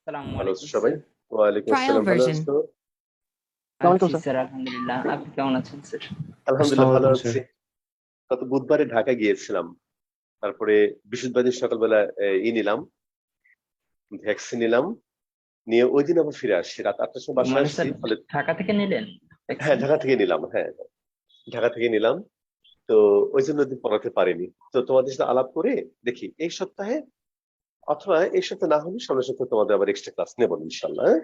আসসালামু ভালো আছো আলাইকুম সবাই? স্যার। ওয়ালাইকুম Trial আসসালাম। ভালো version. আছো? কেমন আছো আছি স্যার? স্যার, আলহামদুলিল্লাহ। আপনি কেমন আছেন স্যার? আলহামদুলিল্লাহ ভালো আসসালামু আছি। গত বুধবারে ঢাকা গিয়েছিলাম। তারপরে বৃহস্পতিবার সকালবেলা নিলাম, ভ্যাকসিন নিলাম, নিয়ে ওই দিন আবার ফিরে আসছি। রাত 8টার সময় বাসায় মানে আসছি। স্যার, ফলে ঢাকা থেকে নিলেন হ্যাঁ, ভ্যাকসিন? ঢাকা থেকে নিলাম। হ্যাঁ, ঢাকা থেকে নিলাম। তো ওই জন্য ওই দিন পড়াতে পারিনি। তো তোমাদের সাথে আলাপ করে দেখি এই সপ্তাহে, অথবা এই সপ্তাহে না হলে সামনের সপ্তাহে তোমাদের আবার এক্সট্রা ক্লাস নেবো ইনশাল্লাহ। হ্যাঁ?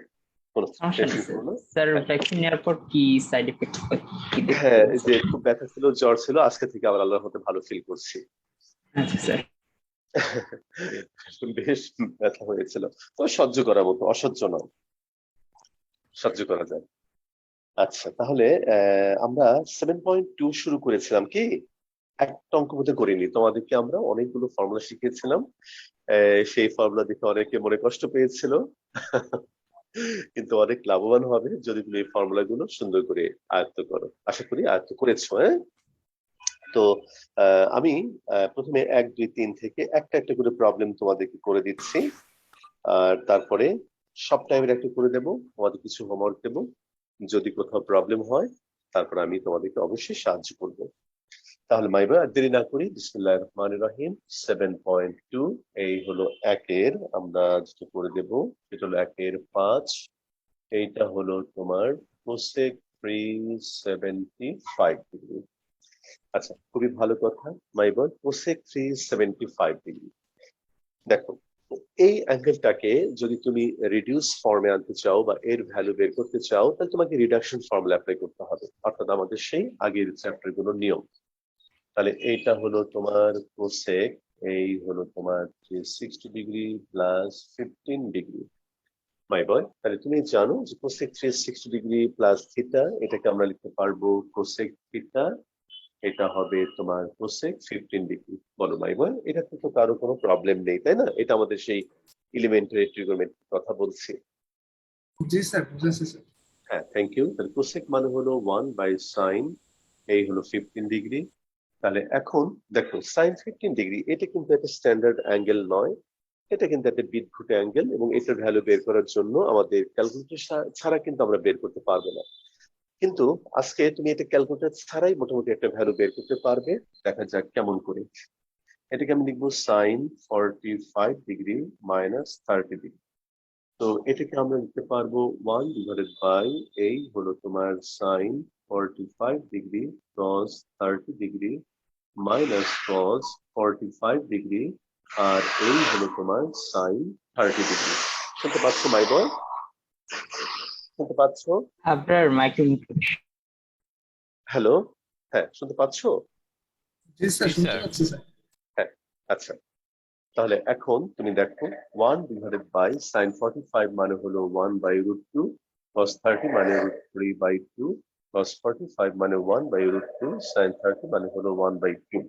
কোনো সমস্যা নেই টেনশন স্যার। করো না। স্যার, হ্যাঁ, ভ্যাকসিন নেওয়ার পর কি সাইড এফেক্ট কি দেখতে হ্যাঁ, পেলেন এই যে স্যার? খুব ব্যথা ছিল, জ্বর ছিল, আজকে থেকে আবার আল্লাহর মধ্যে ভালো ফিল করছি। আচ্ছা স্যার। বেশ ব্যথা হয়েছিল, তো সহ্য করার মতো, অসহ্য নয়, সহ্য করা যায়। আচ্ছা, তাহলে আমরা 7.2 শুরু করেছিলাম কি, একটা অঙ্ক বোধহয় করিনি। তোমাদেরকে আমরা অনেকগুলো ফর্মুলা শিখিয়েছিলাম। সেই ফর্মুলা দেখে অনেকে মনে কষ্ট পেয়েছিল, কিন্তু অনেক লাভবান হবে যদি তুমি এই ফর্মুলা গুলো সুন্দর করে আয়ত্ত করো। আশা করি আয়ত্ত করেছো। হ্যাঁ, তো আমি প্রথমে 1 2 3 থেকে একটা একটা করে প্রবলেম তোমাদেরকে করে দিচ্ছি, আর তারপরে সব টাইমের একটা করে দেবো, তোমাদের কিছু হোমওয়ার্ক দেবো। যদি কোথাও প্রবলেম হয় তারপর আমি তোমাদেরকে অবশ্যই সাহায্য করব। তাহলে মাইবা আর দেরি না করি, বিসমিল্লাহির রহমানির রহিম। 7.2 এই হলো একের, আমরা যেটা করে দেব সেটা হলো 1-5। এইটা হলো তোমার কোসেক 375 ডিগ্রি। আচ্ছা, খুবই ভালো কথা মাইবা, কোসেক 375 ডিগ্রি। দেখো, এই অ্যাঙ্গেলটাকে যদি তুমি রিডিউস ফর্মে আনতে চাও বা এর ভ্যালু বের করতে চাও, তাহলে তোমাকে রিডাকশন ফর্মুলা অ্যাপ্লাই করতে হবে, অর্থাৎ আমাদের সেই আগের চ্যাপ্টার গুলোর নিয়ম। তাহলে এইটা হলো তোমার কোসেক, এই হলো তোমার 360 ডিগ্রি প্লাস 15 ডিগ্রি। মাই বয়, তাহলে তুমি জানো যে কোসেক 360 ডিগ্রি প্লাস থিটা, এটাকে আমরা লিখতে পারবো কোসেক থিটা। এটা হবে তোমার কোসেক 15 ডিগ্রি। বলো মাই বয়, এটাতে তো কারো কোনো প্রবলেম নেই, তাই না? এটা আমাদের সেই এলিমেন্টারি ট্রিগোনোমেট্রি কথা বলছি। জি স্যার, বুঝেছি স্যার। হ্যাঁ, থ্যাংক ইউ। তাহলে কোসেক মানে হলো 1/sin, এই হলো 15 ডিগ্রি। তাহলে এখন দেখো, সাইন 15 ডিগ্রি এটা কিন্তু একটা স্ট্যান্ডার্ড অ্যাঙ্গেল নয়, এটা কিন্তু একটা বিদঘুটে অ্যাঙ্গেল, এবং এটার ভ্যালু বের করার জন্য আমাদের ক্যালকুলেটর ছাড়া কিন্তু আমরা বের করতে পারবো না। কিন্তু আজকে তুমি এটা ক্যালকুলেটর ছাড়াই মোটামুটি একটা ভ্যালু বের করতে পারবে। দেখা যাক কেমন করে। এটাকে আমি লিখবো সাইন 45 ডিগ্রি মাইনাস 30 ডিগ্রি। তো এটাকে আমরা লিখতে পারবো 1/, এই হলো তোমার sine 45 degree cos 30 degree minus cos 45 degree, আর এই হলো তোমার সাইন 30 ডিগ্রি। শুনতে পাচ্ছ মাই বয়? শুনতে পাচ্ছ? আপনার মাইক্রো। হ্যালো, হ্যাঁ, শুনতে পাচ্ছ? জি স্যার, শুনতে পাচ্ছি স্যার। হ্যাঁ, আচ্ছা। তাহলে এখন তুমি দেখো, 1/sin 45 মানে হলো 1/√2, cos 30 মানে √3/2, cos 45 মানে 1/√2, sin 30 মানে হলো 1/2।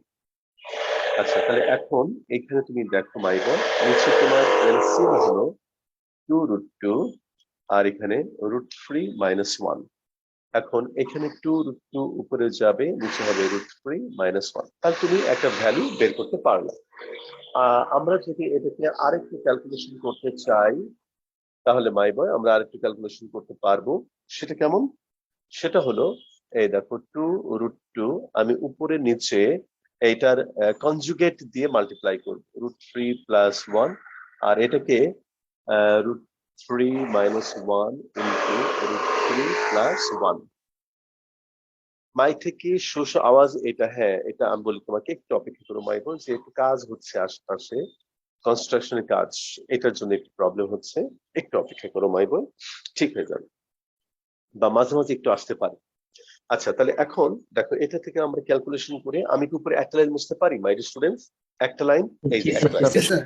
আচ্ছা, তাহলে এখন এখানে তুমি দেখো মাইবা, নিচে তোমার এলসিএম হলো 2√2, আর এখানে √3 - 1। এখন এখানে 2√2 উপরে যাবে, নিচে হবে √3 - 1। তাহলে তুমি একটা ভ্যালু বের করতে পারলে। আমরা যদি এটাকে আরেকটু ক্যালকুলেশন করতে চাই, তাহলে মাই বয় আমরা আরেকটু ক্যালকুলেশন করতে পারবো। সেটা কেমন? সেটা হলো, এই দেখো 2√2 আমি উপরে নিচে এইটার কনজুগেট দিয়ে মাল্টিপ্লাই করবো, √3 + 1, আর এটাকে √3 - 1 ইন্টু √3 + 1। মাই থেকে শোষ আওয়াজ এটা, হ্যাঁ এটা আমি বলি তোমাকে, একটু অপেক্ষা করো মাই বোন, যে একটু কাজ হচ্ছে আশপাশে, কনস্ট্রাকশনের কাজ, এটার জন্য একটু প্রবলেম হচ্ছে। একটু অপেক্ষা করো মাই বোন, ঠিক হয়ে যাবে, বা মাঝে মাঝে একটু আসতে পারে। আচ্ছা, তাহলে এখন দেখো, এটা থেকে আমরা ক্যালকুলেশন করে আমি কি উপরে একটা লাইন বুঝতে পারি মাই স্টুডেন্টস? একটা লাইন, এই যে একটা লাইন। জি স্যার।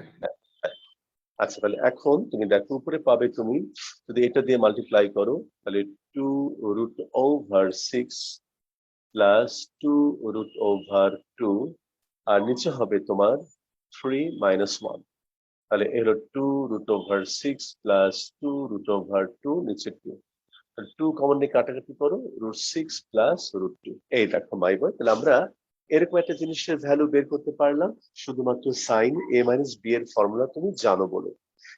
আচ্ছা, তাহলে এখন তুমি দেখো উপরে পাবে, তুমি যদি এটা দিয়ে মাল্টিপ্লাই করো তাহলে 2√6 প্লাস 2√2, আর নিচে হবে তোমার 3 - 1। তাহলে এলো 2√6 প্লাস 2√2, নিচে 2, 2 কমন নিয়ে কাটাকাটি করো, √6 প্লাস √2। এই দেখো মাই বয়, তাহলে আমরা এরকম একটা জিনিসের ভ্যালু বের করতে পারলাম শুধুমাত্র সাইন এ মাইনাস বি এর ফর্মুলা তুমি জানো বলে।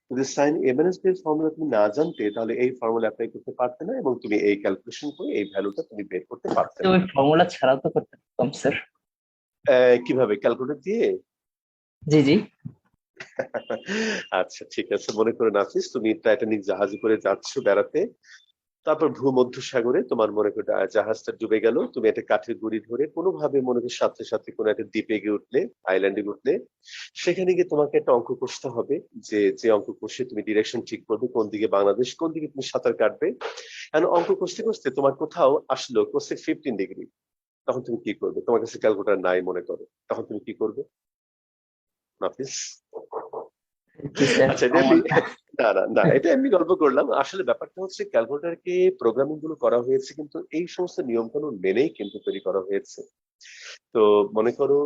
যদি সাইন এ মাইনাস বি এর ফর্মুলা তুমি না জানতে তাহলে এই ফর্মুলা অ্যাপ্লাই করতে পারতে না এবং তুমি এই ক্যালকুলেশন করে এই ভ্যালুটা তুমি বের করতে পারতে তো না। ওই ফর্মুলা ছাড়াও তো করতে পারতাম স্যার। কিভাবে? ক্যালকুলেটর দিয়ে? জি জি। আচ্ছা ঠিক আছে, মনে করে নাফিস তুমি টাইটানিক জাহাজে করে যাচ্ছ বেড়াতে, তারপর ভূমধ্যসাগরে তোমার মনে করো জাহাজটা ডুবে গেল, তুমি একটা কাঠের গুঁড়ি ধরে কোনোভাবে মনে করো সাথে সাথে কোনো একটা দ্বীপে গিয়ে উঠলে, আইল্যান্ডে উঠলে, সেখানে গিয়ে তোমাকে একটা অঙ্ক কষতে হবে, যে অঙ্ক কষে তুমি ডিরেকশন ঠিক করবে কোন দিকে বাংলাদেশ, কোন দিকে তুমি সাঁতার কাটবে। কারণ অঙ্ক কষতে কষতে তোমার কোথাও আসলো কোসেক 15 ডিগ্রি, তখন তুমি কি করবে? তোমার কাছে ক্যালকুলেটর নাই মনে করো, তখন তুমি কি করবে নাফিস? জি স্যার। আচ্ছা এটা না না না, এটা এমনি গল্প করলাম। আসলে ব্যাপারটা হচ্ছে ক্যালকুলেটরকে প্রোগ্রামিং গুলো করা হয়েছে কিন্তু এই সমস্ত নিয়ম কানুন মেনেই কিন্তু তৈরি করা হয়েছে। তো মনে করো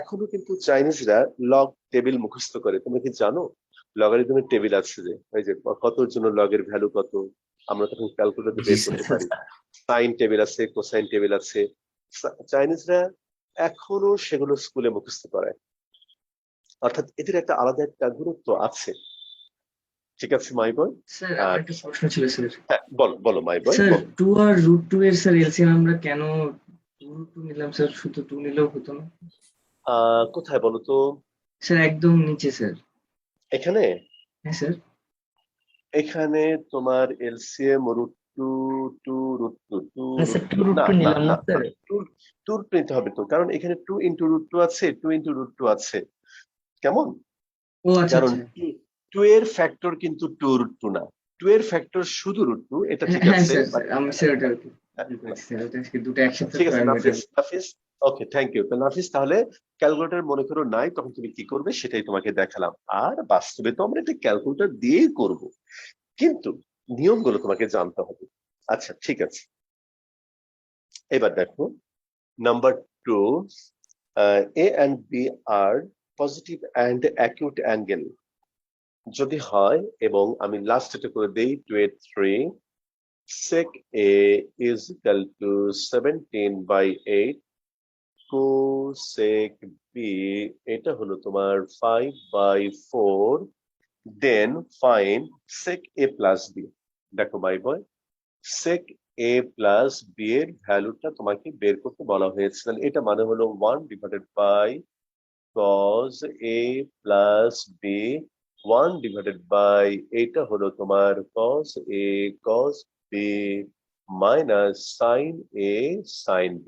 এখনো কিন্তু চাইনিজরা লগ টেবিল মুখস্থ করে। তুমি কি জানো লগারিদমের টেবিল আছে, যে ওই যে কতর জন্য লগের ভ্যালু কত, আমরা তখন ক্যালকুলেটর জি বের স্যার। করতে পারি। সাইন টেবিল আছে, কোসাইন টেবিল আছে। চাইনিজরা এখনো সেগুলো স্কুলে মুখস্থ করায়, অর্থাৎ এদের একটা আলাদা একটা গুরুত্ব আছে। ঠিক আছে মাই বয়? স্যার আমার একটা প্রশ্ন ছিল স্যার। হ্যাঁ বলো বলো মাই বয় স্যার বলো। 2 আর √2 এর স্যার এলসিএম আমরা কেন √2 নিলাম স্যার? শুধু 2 নিলেও হতো না? কোথায় বলো তো? স্যার একদম নিচে স্যার। এখানে? হ্যাঁ স্যার। এখানে তোমার LCM root two, two root two, two না রুট স্যার, টু, 2 √2 না না নিলাম না না না, স্যার। টু টু নিতে হবে তো, কারণ এখানে 2 × √2 আছে, 2 × √2 আছে। কেমন? ও আচ্ছা কারণ আচ্ছা। 2 এর ফ্যাক্টর কিন্তু 2 √2 না, 2 এর ফ্যাক্টর শুধু √2, এটা হ্যাঁ ঠিক হ্যাঁ আছে। স্যার স্যার আমি স্যার ওটা ভুল করেছি স্যার, ওটা আজকে দুটো একসাথে ঠিক তো আছে আমি ওটা নাফিস, নাফিস ওকে থ্যাংক ইউ। তো নাফিস তাহলে ক্যালকুলেটর মনে করো নাই, তখন তুমি কি করবে সেটাই তোমাকে দেখালাম। আর বাস্তবে তো আমরা এটা ক্যালকুলেটর দিয়েই করব, কিন্তু নিয়মগুলো তোমাকে জানতে হবে। আচ্ছা ঠিক আছে, এবার দেখো number 2, A and B R positive and acute angle যদি হয়, এবং আমি লাস্ট এটা করে দেই 2/3, sec A is equal to 17/8, cosec B এটা হলো তোমার 5/4, then find sec A plus B। দেখো my boy, sec A plus B এর ভ্যালুটা তোমাকে বের করতে বলা হয়েছে, তাহলে এটা মানে হলো 1/cos A plus B, 1/, এটা হলো তোমার cos A cos B minus sin A sin B।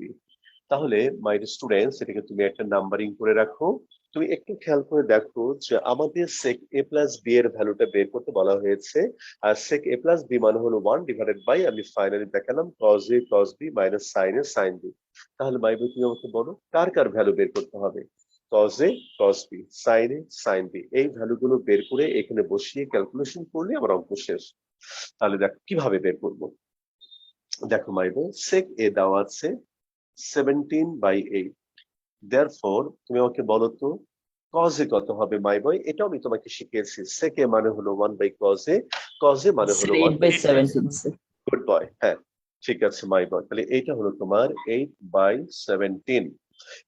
তাহলে মাই স্টুডেন্টস এটাকে তুমি একটা নাম্বারিং করে রাখো। তুমি একটু খেয়াল করে দেখো যে আমাদের sec A plus B এর ভ্যালুটা বের করতে বলা হয়েছে, আর sec A plus B মানে হলো 1/, আমি ফাইনালি দেখালাম cos A cos B minus sin A sin B। তাহলে মাই বই তুমি আমাকে বলো কার কার ভ্যালু বের করতে হবে? cos A cos B sin A sin B, এই ভ্যালুগুলো বের করে এখানে বসিয়ে ক্যালকুলেশন করলে আমার অঙ্ক শেষ। তাহলে দেখো কিভাবে বের করবো। দেখো মাই বই, sec A দেওয়া আছে 17/8, therefore তুমি আমাকে বলো তো cos A কত হবে মাই বয়? এটাও আমি তোমাকে শিখিয়েছি, sec A মানে হলো 1/cos A, cos A মানে স্যার হলো 1/sin A। 8/17 sir. Good boy, হ্যাঁ ঠিক আছে মাই বয়, তাহলে এইটা হলো তোমার 8/17।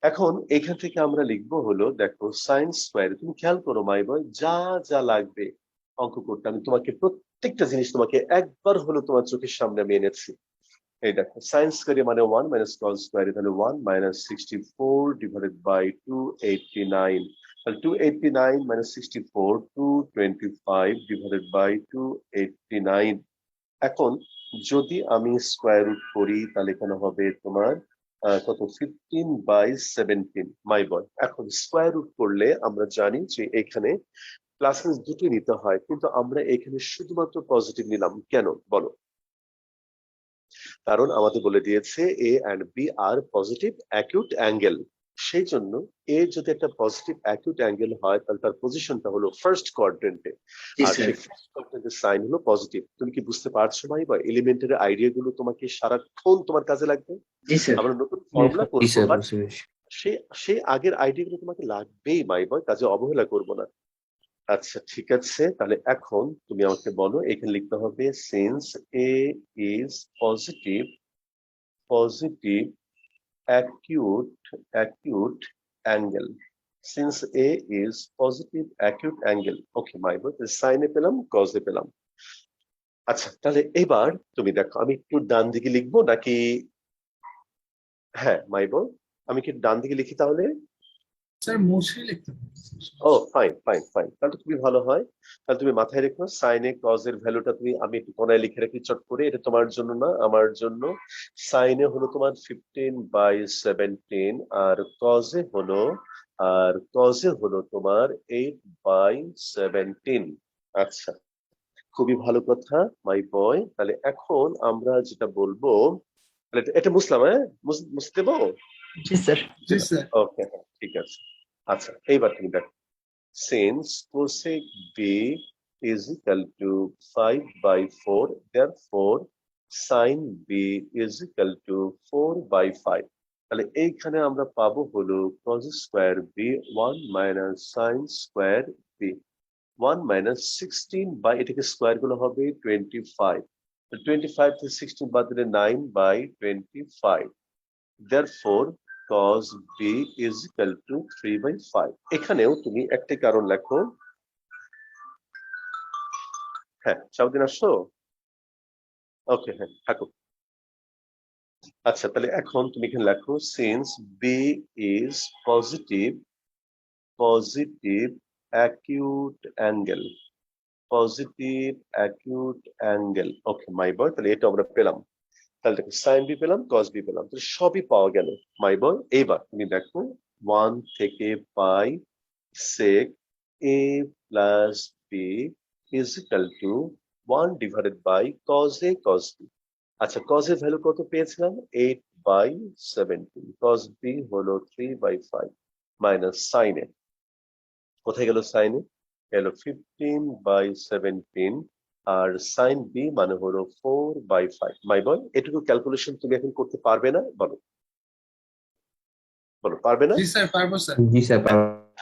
এখন এখান থেকে আমরা লিখবো হলো, দেখো সাইন স্কোয়ার, তুমি খেয়াল করো মাই বয়, যা যা লাগবে অঙ্ক করতে আমি তোমাকে প্রত্যেকটা জিনিস তোমাকে একবার হলো তোমার চোখের সামনে আমি এনেছি। এই দেখো সাইন স্কোয়ার মানে 1 মাইনাস কস স্কোয়ার, তাহলে 1 মাইনাস 64/289, তাহলে 289 মাইনাস 64 225/289। এখন যদি আমি স্কোয়ার রুট করি তাহলে এখানে হবে তোমার কত 15/17 মাই বয়। এখন স্কোয়ার রুট করলে আমরা জানি যে এখানে প্লাস দুটো নিতে হয়, কিন্তু আমরা এখানে শুধুমাত্র পজিটিভ নিলাম কেন বলো? কারণ আমাদের বলে দিয়েছে A and B R positive acute angle, সেই জন্য এ যদি একটা পজিটিভ অ্যাকিউট অ্যাঙ্গেল হয় তাহলে তার পজিশনটা হলো ফার্স্ট কোয়াড্রেন্টে, জি আর স্যার। সেই ফার্স্ট কোয়াড্রেন্টের সাইন হলো পজিটিভ। তুমি কি বুঝতে পারছো ভাই? বা এলিমেন্টারি আইডিয়া গুলো তোমাকে সারাক্ষণ তোমার কাজে লাগবে। জি স্যার। আমরা নতুন ফর্মুলা জি করবো, স্যার বাট বুঝতে পেরেছি। সেই সেই আগের আইডিয়া গুলো তোমাকে লাগবেই মাই বয়, কাজে অবহেলা করবো না। আচ্ছা ঠিক আছে, তাহলে এখন তুমি আমাকে বলো এখানে লিখতে হবে since A is positive, positive acute angle. Since A is positive acute angle. Okay, my boy, sin এ পেলাম, cos এ পেলাম। আচ্ছা, তাহলে এবার তুমি দেখো, আমি একটু ডান দিকে লিখবো নাকি? হ্যাঁ, মাই বল, আমি কি ডান দিকে লিখি তাহলে? স্যার মোশে লিখতে পারেন। ও ফাইন ফাইন ফাইন, তাহলে তো খুবই ভালো হয়। তাহলে তুমি মাথায় রেখো, সাইনে কজ এর ভ্যালুটা তুমি, আমি একটু কোনায় লিখে রাখি চট করে, এটা তোমার জন্য না আমার জন্য। সাইনে হলো তোমার 15/17, আর কজে হলো তোমার 8/17। আচ্ছা, খুবই ভালো কথা মাই বয়। তাহলে এখন আমরা যেটা বলবো, তাহলে এটা মুসলাম, হ্যাঁ মুছতে দেবো? জি স্যার। জি স্যার। ওকে, ঠিক আছে। আচ্ছা, এইবার তুমি দেখো, since cosec B is equal to 5/4, therefore sin B is equal to 4/5। তাহলে এইখানে আমরা পাবো হলো cos square B 1 minus sin square B 1 minus 16 by, এটাকে স্কোয়ার গুলো হবে 25। 25 থেকে 16 বাদ দিলে 9/25। therefore cos B is equal to 3/5। এখানেও তুমি একটি কারণ লেখো। হ্যাঁ, সাবধান আসছো? ওকে, হ্যাঁ থাকো। আচ্ছা, তাহলে এখন তুমি এখানে লেখো, since B is positive acute angle, okay my বয়, তাহলে এটা আমরা পেলাম। তাহলে দেখো, সাইন বি পেলাম, কস বি পেলাম, তাহলে সবই পাওয়া গেল মাই বয়। এইবার তুমি দেখো, 1 থেকে পাই sec A plus B is equal to 1 divided by cos A cos B। আচ্ছা, cos এর ভ্যালু কত পেয়েছিলাম? 8/17। cos B হলো 3/5 মাইনাস sin A, কোথায় গেল sin A? গেল 15/17, আর sin B মানে হলো 4/5। মাই বয়, এটুকু ক্যালকুলেশন তুমি এখন করতে পারবে না? বলো বলো, পারবে না? জি স্যার, পারবো স্যার। জি স্যার।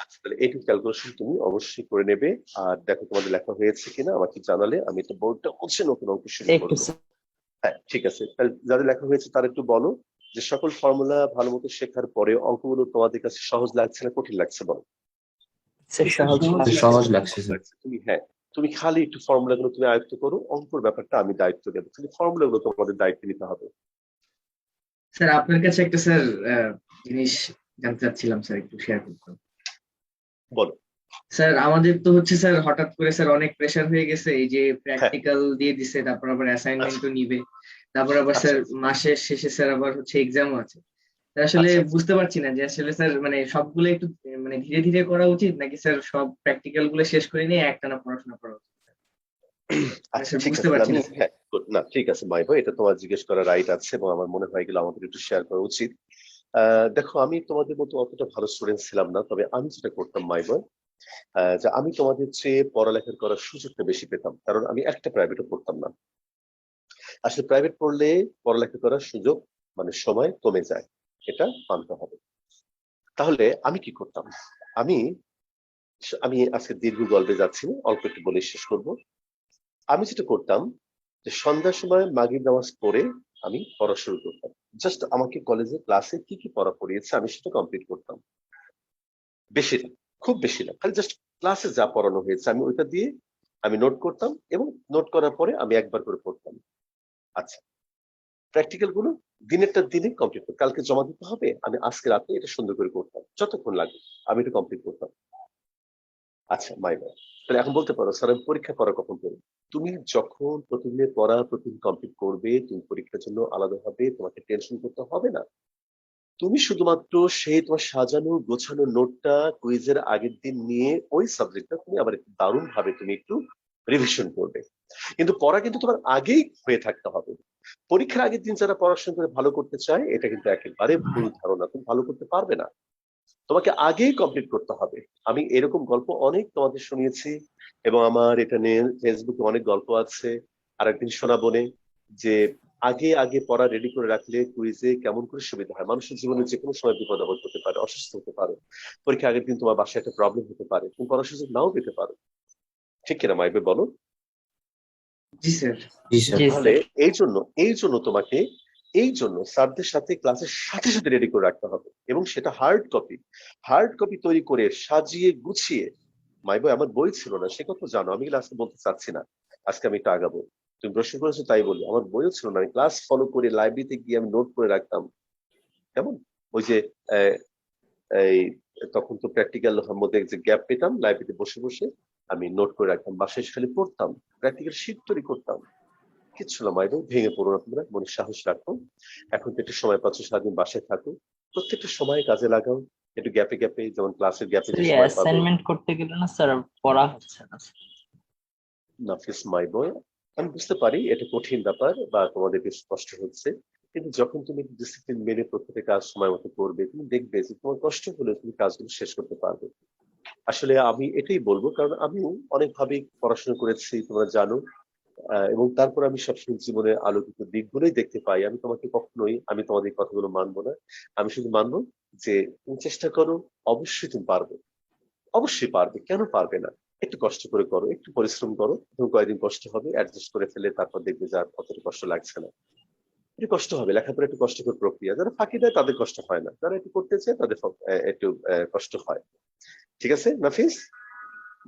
আচ্ছা, তাহলে এইটুকু ক্যালকুলেশন তুমি অবশ্যই করে নেবে। আর দেখো তোমাদের লেখা হয়েছে কিনা আমাকে জানালে, আমি তো বোর্ডটা হচ্ছে নতুন অঙ্ক শুরু একটু করবো। হ্যাঁ, ঠিক আছে। তাহলে যাদের লেখা হয়েছে তারা একটু বলো যে সকল ফর্মুলা ভালো মতো শেখার পরে অঙ্কগুলো তোমাদের কাছে সহজ লাগছে না কঠিন লাগছে? বলো। স্যার সহজ সহজ লাগছে স্যার। তুমি, হ্যাঁ, তুমি খালি একটু ফর্মুলা গুলো তুমি আয়ত্ত করো, অঙ্কর ব্যাপারটা আমি দায়িত্ব দেবো, খালি ফর্মুলা গুলো তোমাদের দায়িত্ব নিতে হবে। স্যার আপনার কাছে একটা স্যার জিনিস জানতে চাচ্ছিলাম স্যার, একটু শেয়ার করতাম। বলো। স্যার আমাদের তো হচ্ছে স্যার হঠাৎ করে স্যার অনেক প্রেসার হয়ে গেছে, এই যে হ্যাঁ, প্র্যাকটিক্যাল দিয়ে দিছে, তারপর আবার অ্যাসাইনমেন্টও নিবে, তারপর আবার আচ্ছা স্যার মাসের শেষে স্যার আবার হচ্ছে এক্সামও আছে। তা আসলে আচ্ছা বুঝতে পারছি না যে আসলে স্যার মানে সবগুলো একটু মানে ধীরে ধীরে করা উচিত, নাকি স্যার সব প্র্যাকটিক্যাল গুলো শেষ করে নিয়ে একটানা পড়াশোনা করা উচিত? আচ্ছা, স্যার ঠিক বুঝতে আছে, পারছি আমি, না। হ্যাঁ না ঠিক আছে মাই ভাই, এটা তোমার জিজ্ঞেস করার রাইট আছে এবং আমার মনে হয় গেলে আমাদের একটু শেয়ার করা উচিত। দেখো, আমি তোমাদের মতো অতটা ভালো স্টুডেন্ট ছিলাম না, তবে আমি যেটা করতাম মাই ভাই, যে আমি তোমাদের চেয়ে পড়ালেখা করার সুযোগটা বেশি পেতাম, কারণ আমি একটা প্রাইভেটও পড়তাম না। আসলে প্রাইভেট পড়লে পড়ালেখা করার সুযোগ মানে সময় কমে যায়, এটা মানতে হবে। তাহলে আমি কি করতাম? আমি আমি আজকে দীর্ঘ গল্পে যাচ্ছি না, অল্প একটু বলে শেষ করব। আমি যেটা করতাম যে সন্ধ্যার সময় মাগরিব নামাজ পড়ে আমি পড়া শুরু করতাম। জাস্ট আমাকে কলেজে ক্লাসে কি কি পড়া পড়িয়েছে আমি সেটা কমপ্লিট করতাম। বেশি না, খুব বেশি না, খালি জাস্ট ক্লাসে যা পড়ানো হয়েছে আমি ওইটা দিয়ে আমি নোট করতাম, এবং নোট করার পরে আমি একবার করে পড়তাম। আচ্ছা, প্র্যাকটিক্যাল গুলো দিনেরটা দিনে কমপ্লিট করতাম, কালকে জমা দিতে হবে, আমি আজকে রাতে এটা সুন্দর করে করতাম, যতক্ষণ লাগে আমি এটা কমপ্লিট করতাম। আচ্ছা মাই বয়, তাহলে এখন বলতে পারো স্যার আমি পরীক্ষা করা কখন করবো? তুমি যখন প্রতিদিনের পড়া প্রতিদিন কমপ্লিট করবে, তুমি পরীক্ষার জন্য আলাদাভাবে তোমাকে টেনশন করতে হবে না। তুমি শুধুমাত্র সেই তোমার সাজানো গোছানো নোটটা কুইজের আগের দিন নিয়ে ওই সাবজেক্টটা তুমি আবার একটু দারুণ ভাবে তুমি একটু রিভিশন করবে। কিন্তু পড়া কিন্তু তোমার আগেই হয়ে থাকতে হবে। পরীক্ষার আগের দিন যারা পড়াশোনা করে ভালো করতে চায়, এটা কিন্তু একেবারে ভুল ধারণা, তুমি ভালো করতে পারবে না। তোমাকে আগেই কমপ্লিট করতে হবে। আমি এরকম গল্প অনেক তোমাদের শুনিয়েছি, এবং আমার এটা নিয়ে ফেসবুকে অনেক গল্প আছে, আর একদিন শোনাবো নে, যে আগে আগে পড়া রেডি করে রাখলে কুইজে কেমন করে সুবিধা হয়। মানুষের জীবনে যে কোনো সময় বিপদ আপদ হতে পারে, অসুস্থ হতে পারে, পরীক্ষা আগের দিন তোমার বাসায় একটা প্রবলেম হতে পারে, তুমি পড়ার সুযোগ নাও পেতে পারো। ঠিক কিনা মাইবে, বলো? জি স্যার। জি তাহলে স্যার। এই জন্য তোমাকে এই জন্য স্যারদের সাথে ক্লাসের সাথে সাথে রেডি করে রাখতে হবে, এবং সেটা হার্ড কপি তৈরি করে সাজিয়ে গুছিয়ে। মাই বই, আমার বই ছিল না, সে কথা জানো, আমি ক্লাসে বলতে চাচ্ছি না, আজকে আমি একটু আগাবো। তুমি প্রশ্ন করেছো তাই বলি, আমার বইও ছিল না, আমি ক্লাস ফলো করে লাইব্রেরিতে গিয়ে আমি নোট করে রাখতাম। কেমন ওই যে আহ, এই তখন তো প্র্যাকটিক্যাল মধ্যে যে গ্যাপ পেতাম, লাইব্রেরিতে বসে বসে আমি নোট করে রাখতাম, বাসায় এসে খালি পড়তাম, প্র্যাকটিক্যাল শীট তৈরি করতাম। কিচ্ছু না মাইডো, ভেঙে পড়ো না তোমরা, মনে সাহস রাখো। এখন তো একটু সময় পাচ্ছ, সারাদিন বাসায় থাকো, প্রত্যেকটা সময় কাজে লাগাও। একটু গ্যাপে গ্যাপে, যেমন ক্লাসের গ্যাপে স্যার যে এই সময় পাবে। অ্যাসাইনমেন্ট করতে গেলে না স্যার পড়া হচ্ছে না। নাফিস মাই বয়, আমি বুঝতে পারি এটা কঠিন ব্যাপার বা তোমাদের বেশ কষ্ট হচ্ছে, কিন্তু যখন তুমি ডিসিপ্লিন মেনে প্রত্যেকটা কাজ সময় মতো করবে, তুমি দেখবে যে তোমার কষ্ট হলে তুমি কাজগুলো শেষ করতে পারবে। আসলে আমি এটাই বলবো, কারণ আমিও অনেকভাবে পড়াশোনা করেছি, তোমরা জানো। এবং তারপর আমি সবসময় জীবনের আলোকিত দিকগুলোই দেখতে পাই। আমি তোমাকে কখনোই, আমি তোমাদের কথাগুলো মানবো না, আমি শুধু মানবো যে তুমি চেষ্টা করো, অবশ্যই তুমি পারবে, অবশ্যই পারবে, কেন পারবে না। একটু কষ্ট করে করো, একটু পরিশ্রম করো, তুমি কয়েকদিন কষ্ট হবে, অ্যাডজাস্ট করে ফেলে তারপর দেখবে যে আর অতটা কষ্ট লাগছে না। একটু কষ্ট হবে, লেখাপড়া একটু কষ্টকর প্রক্রিয়া, যারা ফাঁকি দেয় তাদের কষ্ট হয় না, যারা একটু করতে চায় তাদের একটু কষ্ট হয়। ঠিক আছে নাফিস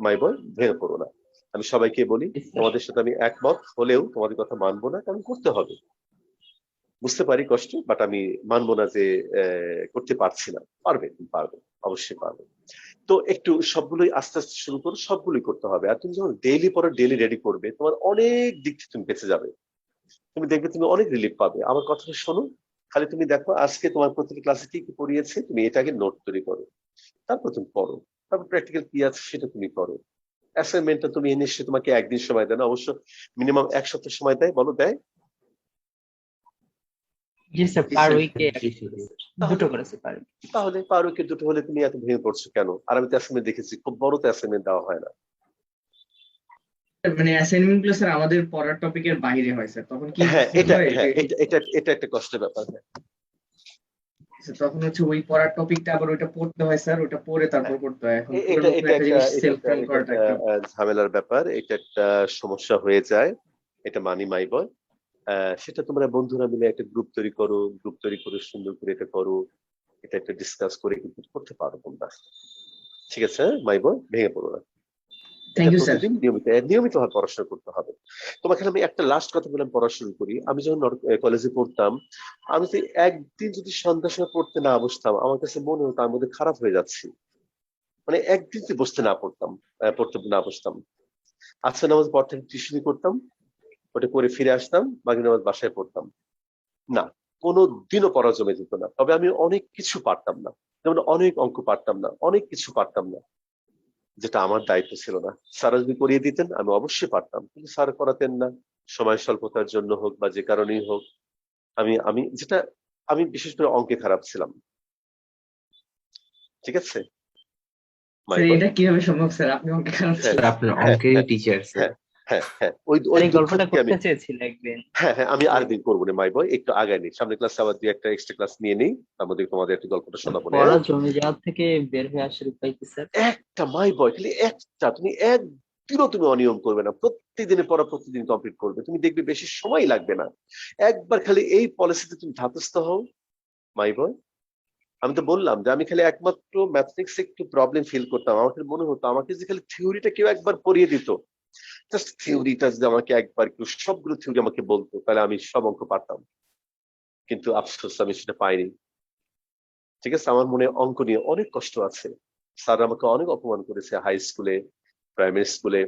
মাই বয়, ভেঙে পড়ো না। আমি সবাইকে বলি, তোমাদের সাথে আমি একমত হলেও তোমাদের কথা মানবো না, কারণ করতে হবে। বুঝতে পারি কষ্ট, বাট আমি মানবো না যে করতে পারছি না। পারবে, তুমি পারবে, অবশ্যই পারবে। তো একটু সবগুলোই আস্তে আস্তে শুরু করো, সবগুলোই করতে হবে। আর তুমি যখন ডেইলি পরে ডেইলি রেডি করবে, তোমার অনেক দিক থেকে তুমি বেঁচে যাবে, তুমি দেখবে তুমি অনেক রিলিফ পাবে। আমার কথাটা শোনো, খালি তুমি দেখো আজকে তোমার প্রতিটি ক্লাসে কি কি পড়িয়েছে, তুমি এটাকে নোট তৈরি করো, তারপর তুমি পড়ো, তারপর প্র্যাকটিক্যাল কি আছে সেটা তুমি করো। অ্যাসাইনমেন্টটা তুমি নিশ্চয়ই, তোমাকে একদিন সময় দেয় না, অবশ্য মিনিমাম এক সপ্তাহ সময় দেয়, বলো দেয়? জি স্যার, জি পার স্যার। উইকে দুটো করেছে পার week। তাহলে পার উইকে দুটো হলে তুমি এত ভেঙে পড়ছো কেন? আর আমি তো অ্যাসাইনমেন্ট দেখেছি, খুব বড় তো অ্যাসাইনমেন্ট দেওয়া হয় না। মানে অ্যাসাইনমেন্ট গুলো স্যার আমাদের পড়ার টপিকের বাইরে হয় স্যার, তখন কি হ্যাঁ, ভুল এটা হয় হ্যাঁ যে এটা এটা এটা একটা কষ্টের ব্যাপার। হ্যাঁ তখন হচ্ছে ওই পড়ার টপিকটা আবার ওইটা পড়তে হয় স্যার, ওইটা পড়ে তারপর হ্যাঁ, করতে হয়। এখন পুরো এটা নতুন এটা একটা একটা জিনিস এটা সেলফ একটা লার্ন এটা করাটা একটা একটু। ঝামেলার ব্যাপার, এটা একটা সমস্যা হয়ে যায়, এটা মানি মাই বয়। সেটা তোমরা বন্ধুরা মিলে একটা গ্রুপ তৈরি করো, গ্রুপ তৈরি করে সুন্দর করে এটা করো, এটা একটা ডিসকাস করে কিন্তু করতে পারো তোমরা। ঠিক আছে মাই বয়, ভেঙে পড়ো না। এটা থ্যাংক ইউ স্যার। প্রতিদিন নিয়মিত ভাবে পড়াশোনা করতে হবে। তোমাকে আমি একটা লাস্ট কথা বললাম, পড়াশোনা করি, আমি যখন কলেজে পড়তাম, আমি তো একদিন যদি সন্ধ্যার সময় পড়তে না বসতাম, আমার কাছে মনে হতো তার মধ্যে খারাপ হয়ে যাচ্ছি। মানে একদিন যদি বসতে না পড়তাম, পড়তে না বসতাম, আসর নামাজ পর থেকে টিউশনি করতাম, ওটা করে ফিরে আসতাম, মাগরিব নামাজ বাসায় পড়তাম, না কোনো দিনও পড়া জমে যেত না। তবে আমি অনেক কিছু পারতাম না, যেমন অনেক অঙ্ক পারতাম না, অনেক কিছু পারতাম না, যেটা আমার দায়িত্ব ছিল না। স্যার যদি করিয়ে দিতেন আমি অবশ্যই পারতাম, কিন্তু স্যার করাতেন না, সময় স্বল্পতার জন্য হোক বা যে কারণেই হোক। আমি আমি যেটা আমি বিশেষ করে অঙ্কে খারাপ ছিলাম। ঠিক আছে মাই স্যার বয়। এটা কিভাবে সম্ভব স্যার, আপনি অঙ্কে খারাপ হ্যাঁ ছিলেন? স্যার আপনার হ্যাঁ অঙ্কেরই হ্যাঁ টিচার স্যার। হ্যাঁ হ্যাঁ হ্যাঁ, ওই স্যার ওই এই দুঃখ গল্পটা থেকে আমি, করতে চেয়েছিল একদিন। হ্যাঁ হ্যাঁ, আমি যে আরেকদিন করবো না মাই বয়, একটু আগায় নিই, সামনে ক্লাসে আবার দুই একটা এক্সট্রা ক্লাস নিয়ে নিই, তার মধ্যে তোমাদের একটু গল্পটা শোনাবো না। পড়া জমে যাওয়ার থেকে বের হয়ে আসার উপায় কি স্যার? একটা মাই বয়, খালি একটা, তুমি একদিনও তুমি অনিয়ম করবে না, প্রত্যেকদিনের পড়া প্রতিদিন কমপ্লিট করবে, তুমি দেখবে বেশি সময় লাগবে না। একবার খালি এই পলিসিতে তুমি ধাতস্থ হও মাই বয়। আমি তো বললাম যে আমি খালি একমাত্র ম্যাথমেটিক্স একটু প্রবলেম ফিল করতাম, আমাকে মনে হতো আমাকে যে খালি থিওরিটা কেউ একবার পড়িয়ে দিত, জাস্ট থিওরিটা যদি আমাকে একবার কেউ সবগুলো থিওরি আমাকে বলতো, তাহলে আমি সব অঙ্ক পারতাম। কিন্তু আফসোস আমি সেটা পাইনি। ঠিক আছে, আমার মনে অঙ্ক নিয়ে অনেক কষ্ট আছে। স্যার আমাকে অনেক অপমান করেছে হাই স্কুলে, প্রাইমারি স্কুলে,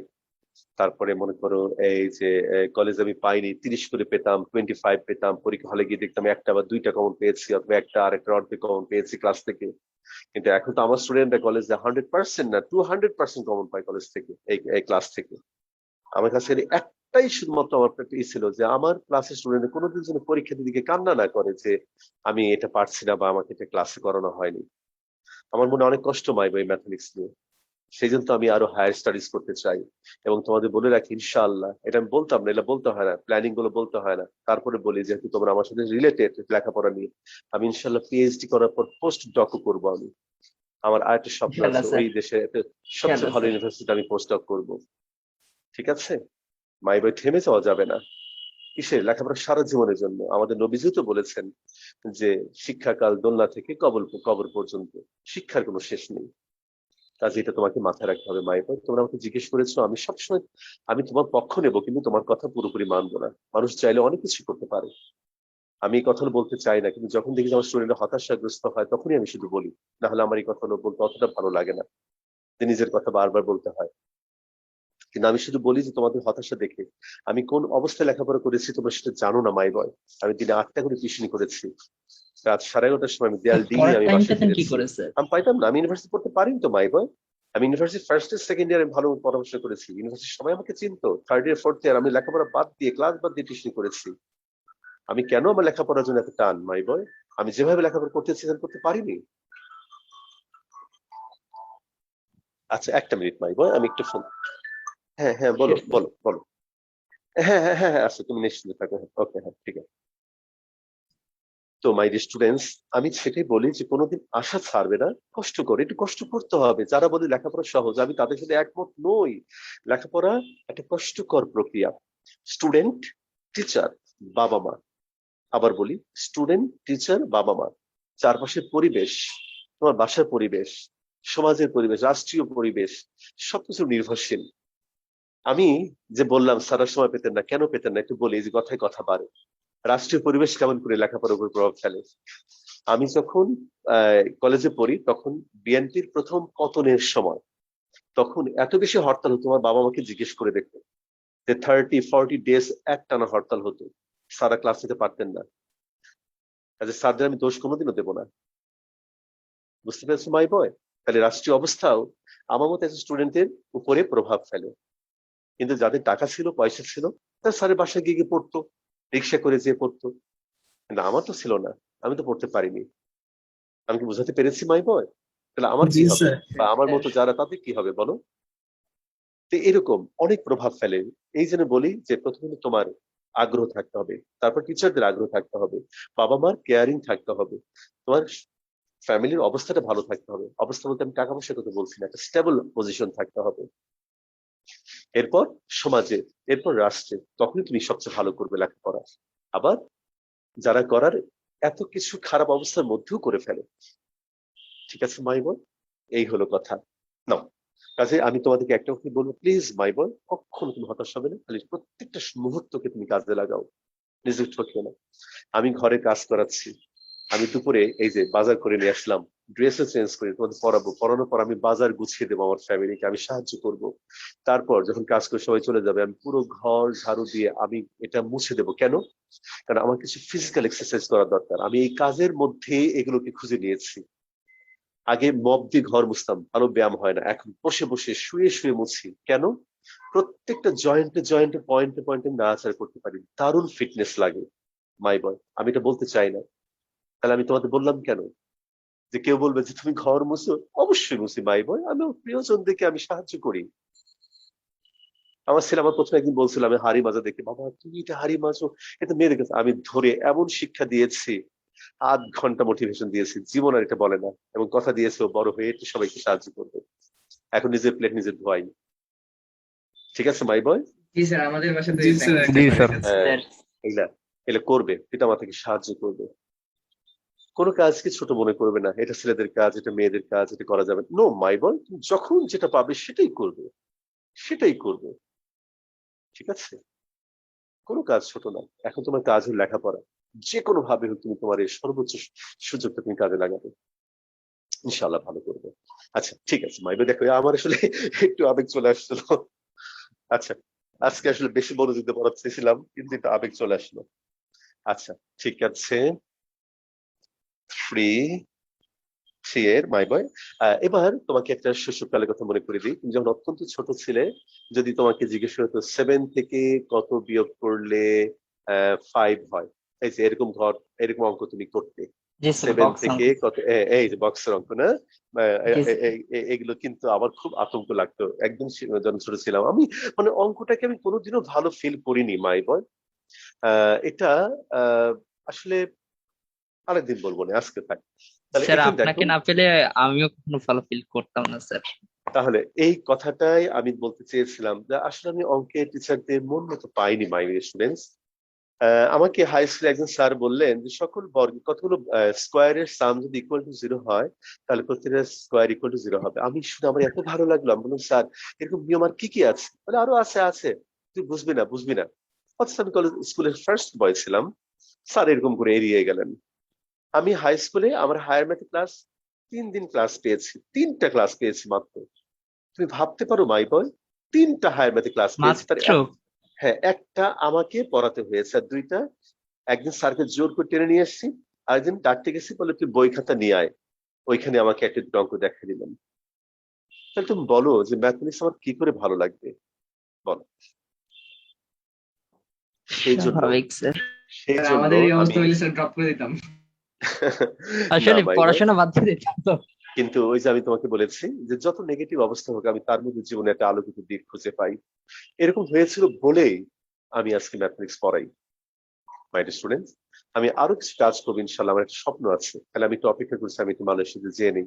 তারপরে মনে করো এই যে কলেজে আমি পাইনি, 30 করে পেতাম, 25 পেতাম, পরীক্ষা হলে গিয়ে দেখতাম একটা বা দুইটা কমন পেয়েছি, অথবা একটা আর একটা অর্ধেক কমন পেয়েছি ক্লাস থেকে। কিন্তু এখন তো আমার স্টুডেন্টরা কলেজে 100% না 200% কমন পায় কলেজ থেকে, এই ক্লাস থেকে। আমার কাছে একটাই শুধুমাত্র আমার একটা ছিল যে আমার ক্লাসের স্টুডেন্ট কোনোদিন যেন পরীক্ষা দিকে কান্না না করে যে আমি এটা পারছি না বা আমাকে এটা ক্লাসে করানো হয়নি। আমার মনে অনেক কষ্ট পাই এই ম্যাথমেটিক্স নিয়ে। সেই জন্য তো আমি আরো হায়ার স্টাডিজ করতে চাই। এবং তোমাদের বলে রাখি, ইনশাআল্লাহ, এটা আমি বলতাম না, এটা বলতে হয় না, প্ল্যানিং গুলো বলতে হয় না, তারপরে বলি যেহেতু তোমরা আমার সাথে রিলেটেড লেখাপড়া নিয়ে, আমি ইনশাআল্লাহ পিএইচডি করার পর পোস্ট ডক করবো আমি। আমার আরেকটা স্বপ্ন আছে, ইনশাআল্লাহ স্যার, ওই দেশে একটা সবচেয়ে ইনশাআল্লাহ ভালো স্যার। ইউনিভার্সিটি আমি পোস্ট ডক করবো। ঠিক আছে মাই বই, থেমে যাওয়া যাবে না। কিসের? লেখাপড়া সারা জীবনের জন্য। আমাদের নবীজি তো বলেছেন যে শিক্ষাকাল দোলনা থেকে কবর পর্যন্ত, শিক্ষার কোনো শেষ নেই। কাজে এটা তোমাকে মাথায় রাখতে হবে মায়ের। তোমরা আমাকে জিজ্ঞেস করেছো, আমি সবসময় আমি তোমার পক্ষ নেব, কিন্তু তোমার কথা পুরোপুরি মানবো না। মানুষ চাইলে অনেক কিছু করতে পারে, আমি এই কথাগুলো বলতে চাই না, কিন্তু যখন দেখি যে আমার শরীরে হতাশাগ্রস্ত হয় তখনই আমি শুধু বলি, না হলে আমার এই কথাগুলো বলতে অতটা ভালো লাগে না যে নিজের কথা বারবার বলতে হয়। কিন্তু আমি শুধু বলি যে তোমাদের হতাশা দেখে, আমি কোন অবস্থায় লেখাপড়া করেছি তোমরা সেটা জানো না মাই বয়। আমি দিনে 8টা করে টিউশনি করেছি, রাত 11:30টার সময় আমি দেয়াল ডিঙিয়ে পড়ার আমি টাইম বাসায় পেতেন কি ফিরেছি। করে স্যার? আমি পাইতাম না, আমি ইউনিভার্সিটি পড়তে পারিনি তো মাই বয়। আমি ইউনিভার্সিটি ফার্স্ট ইয়ার সেকেন্ড ইয়ারে ভালো পরামর্শ করেছি, ইউনিভার্সিটির সবাই আমাকে চিনতো। থার্ড ইয়ার ফোর্থ ইয়ার আমি লেখাপড়া বাদ দিয়ে, ক্লাস বাদ দিয়ে টিউশনি করেছি। আমি কেন আমার লেখাপড়ার জন্য এত টান মাই বয়? আমি যেভাবে লেখাপড়া করতে চেয়েছিলাম করতে পারিনি। আচ্ছা, একটা মিনিট মাই বয়, আমি একটু ফোন। হ্যাঁ হ্যাঁ, বলো Sure, sir. বলো বলো। হ্যাঁ হ্যাঁ হ্যাঁ হ্যাঁ, আচ্ছা তুমি নিশ্চিন্ত থাকো। ওকে, হ্যাঁ ঠিক আছে। তো মাই স্টুডেন্টস, আমি সেটাই বলি যে কোনোদিন আশা ছাড়বে না, কষ্ট করে, একটু কষ্ট করতে হবে। যারা বলে লেখাপড়া সহজ, আমি তাদের সাথে একমত নই। লেখাপড়া একটা কষ্টকর প্রক্রিয়া। স্টুডেন্ট, টিচার, বাবা মা, আবার বলি স্টুডেন্ট, টিচার, বাবা মা, চারপাশের পরিবেশ, তোমার বাসার পরিবেশ, সমাজের পরিবেশ, রাষ্ট্রীয় পরিবেশ, সবকিছু নির্ভরশীল। আমি যে বললাম সারার সময় পেতেন না, কেন পেতেন না একটু বলি, যে কথায় কথা বাড়ে। রাষ্ট্রীয় পরিবেশ কেমন করে লেখাপড়ার উপর প্রভাব ফেলে। আমি যখন কলেজে পড়ি তখন বিএনপির প্রথম পতনের সময়, তখন এত বেশি হরতাল হতো, আমার বাবা আমাকে জিজ্ঞেস করে দেখতো যে 30-40 ডেজ একটানা হরতাল হতো, সারা ক্লাস নিতে পারতেন না। কাজে স্যারদের আমি দোষ কোনোদিনও দেবো না। বুঝতে পেরেছো মাই বয়? তাহলে রাষ্ট্রীয় অবস্থাও আমার মতো একজন স্টুডেন্টের উপরে প্রভাব ফেলে। কিন্তু যাদের টাকা ছিল, পয়সা ছিল, তারা স্যারের বাসায় গিয়ে গিয়ে পড়তো, রিক্সা করে যেয়ে পড়তো। কিন্তু আমার তো ছিল না, আমি তো পড়তে পারিনি। আমি কি বোঝাতে পেরেছি মাই বয়? তাহলে আমার জি কি হবে, স্যার। বা আমার মতো যারা, তাদের কি হবে বলো? তো এরকম অনেক প্রভাব ফেলে। এই জন্য বলি যে প্রথমে তোমার আগ্রহ থাকতে হবে, তারপর টিচারদের আগ্রহ থাকতে হবে, বাবা মার কেয়ারিং থাকতে হবে, তোমার ফ্যামিলির অবস্থাটা ভালো থাকতে হবে। অবস্থা বলতে আমি টাকা পয়সার কথা বলছি না, একটা স্টেবল পজিশন থাকতে হবে। এরপর সমাজে, এরপর রাষ্ট্রে, তখনই তুমি সবচেয়ে ভালো করবে লেখাপড়া। আবার যারা করার এত কিছু খারাপ অবস্থার মধ্যেও করে ফেলে। ঠিক আছে মাই বোন, এই হলো কথা। নাও, কাজে আমি তোমাদেরকে একটা কথা বলবো, প্লিজ মাই বোন, কখনো তুমি হতাশ হবে না, খালি প্রত্যেকটা মুহূর্তকে তুমি কাজে লাগাও, নিজে ঠকিও না। আমি ঘরে কাজ করাচ্ছি, আমি দুপুরে এই যে বাজার করে নিয়ে আসলাম, ড্রেসও চেঞ্জ করে তোমাদের পড়াবো, পড়ানোর পর আমি বাজার গুছিয়ে দেবো, আমার ফ্যামিলিকে আমি সাহায্য করব। তারপর যখন কাজ করে সবাই চলে যাবে, আমি পুরো ঘর ঝাড়ু দিয়ে আমি এটা মুছে দেবো। কেন? কারণ আমার কিছু ফিজিক্যাল এক্সারসাইজ করা দরকার। আমি এই কাজের মধ্যে এগুলোকে খুঁজে নিয়েছি। আগে মপ দিয়ে ঘর মুছতাম, ভালো ব্যায়াম হয় না, এখন বসে বসে শুয়ে শুয়ে মুছি। কেন? প্রত্যেকটা জয়েন্টে জয়েন্টে, পয়েন্টে পয়েন্টে নাড়াচাড়া করতে পারি, দারুণ ফিটনেস লাগে মাই বয়। আমি এটা বলতে চাই না, তাহলে আমি তোমাদের বললাম কেন? যে কেউ বলবে যে তুমি ঘর মুছো, অবশ্যই মুছি মাই বয়, আমি আমার প্রিয়জনদেরকে আমি সাহায্য করি। আমার ছেলে আমার প্রথমে একদিন বলছিল, আমি হাড়ি মাজা দেখে, বাবা তুমি এটা হাড়ি মাজো, এটা মেয়েদের কাছে। আমি ধরে এমন শিক্ষা দিয়েছি, 8 ঘন্টা মোটিভেশন দিয়েছি, জীবন আর এটা বলে না, এবং কথা দিয়েছে ও বড় হয়ে একটু সবাইকে সাহায্য করবে। এখন নিজের প্লেট নিজের ধোয়াই। ঠিক আছে মাই বয়? জি স্যার, আমাদের বাসাতে জি এই স্যার, practice জি করে স্যার। গেছে। হ্যাঁ, স্যার, এগুলা এগুলা করবে, পিতা মাতাকে সাহায্য করবে। কোনো কাজকে ছোট মনে করবে না, এটা ছেলেদের কাজ, এটা মেয়েদের কাজ, এটা করা যাবে নো মাই বয়। তুমি যখন যেটা পাবে সেটাই করবে, সেটাই করবে। ঠিক আছে? কোনো কাজ ছোট না। এখন তোমার কাজ হলো লেখাপড়া, যে কোনো ভাবে হোক তুমি তোমার এই সর্বোচ্চ সুযোগটা তুমি কাজে লাগাবে, ইনশাআল্লাহ ভালো করবে। আচ্ছা ঠিক আছে মাইবে, দেখো আমার আসলে একটু আবেগ চলে আসছিল। আচ্ছা, আজকে আসলে বেশি মনোযোগ দিয়ে পড়াতে চেয়েছিলাম, কিন্তু একটু আবেগ চলে আসলো। আচ্ছা ঠিক আছে, ফ্রি থ্রি এর মাই বয়। এবার তোমাকে একটা শৈশবকালের কথা মনে করে দিই। তুমি যখন অত্যন্ত ছোট ছিলে, যদি তোমাকে জিজ্ঞেস করতো 7 থেকে কত বিয়োগ করলে 5 হয়, এই যে এরকম ঘর, এরকম অঙ্ক তুমি করতে। জি স্যার, 7 বক্স থেকে অঙ্ক। কত, এই যে বক্সের অঙ্ক না? জি স্যার। এগুলো কিন্তু আমার খুব আতঙ্ক লাগতো একদম যখন ছোট ছিলাম আমি। মানে অঙ্কটাকে আমি কোনোদিনও ভালো ফিল করিনি মাই বয়। এটা আহ, আসলে আরেকদিন বলবো না, আজকে থাক। তাহলে স্যার, এখন দেখো, আপনাকে না পেলে আমিও কখনো ভালো ফিল করতাম না স্যার। তাহলে এই কথাটাই আমি বলতে চেয়েছিলাম, যে আসলে আমি অঙ্কের টিচারদের মন মতো পাইনি মাই স্টুডেন্টস। আমাকে হাই স্কুলে একজন স্যার বললেন যে সকল বর্গ কতগুলো স্কোয়ারের সাম যদি ইকুয়াল টু 0 হয় তাহলে প্রত্যেকটা স্কোয়ার ইকুয়াল টু 0 হবে। আমি শুনে আমার এত ভালো লাগলো, আমি বললাম স্যার এরকম নিয়ম আর কি কি আছে? বলে আরো আছে আছে, তুই বুঝবি না। অথচ আমি স্কুলের ফার্স্ট বয় ছিলাম, স্যার এরকম করে এড়িয়ে গেলেন। আমি হাই স্কুলে আমার হায়ার ম্যাথ ক্লাস 3 দিন ক্লাস পেয়েছি, 3টা ক্লাস পেয়েছি মাত্র। তুমি ভাবতে পারো মাই বয়, 3টা হায়ার ম্যাথ ক্লাস পেয়েছি, তার মাত্র? হ্যাঁ একটা আমাকে পড়াতে হয়েছে আর 2টা একদিন স্যারকে জোর করে টেনে নিয়ে এসেছি, আরেকদিন ডাকতে গেছি, বলে তুই বই খাতা নিয়ে আয়, ওইখানে আমাকে একটা দুটো অঙ্ক দেখা দিলেন। তাহলে তুমি বলো যে ম্যাথমেটিক্স আমার কি করে ভালো লাগবে, বলো। সেই জন্য স্বাভাবিক স্যার। সেই জন্য আমাদের এই আমি অবস্থা হইলে স্যার ড্রপ করে দিতাম। না আসলে মাই বয়, পড়াশোনা বাদ দিয়ে দিতাম তো। কিন্তু ওই যে আমি তোমাকে বলেছি যে যত নেগেটিভ অবস্থা হোক আমি তার মধ্যে জীবনে একটা আলোকিত দিক খুঁজে পাই। এরকম হয়েছিল বলেই আমি আজকে ম্যাথমেটিক্স পড়াই। মাই স্টুডেন্ট, আমি আরো কিছু কাজ করবো ইনশাল্লাহ, আমার একটা স্বপ্ন আছে, তাহলে আমি একটু অপেক্ষা করছি, আমি একটু মালয়েশিয়াতে যেয়ে নেই,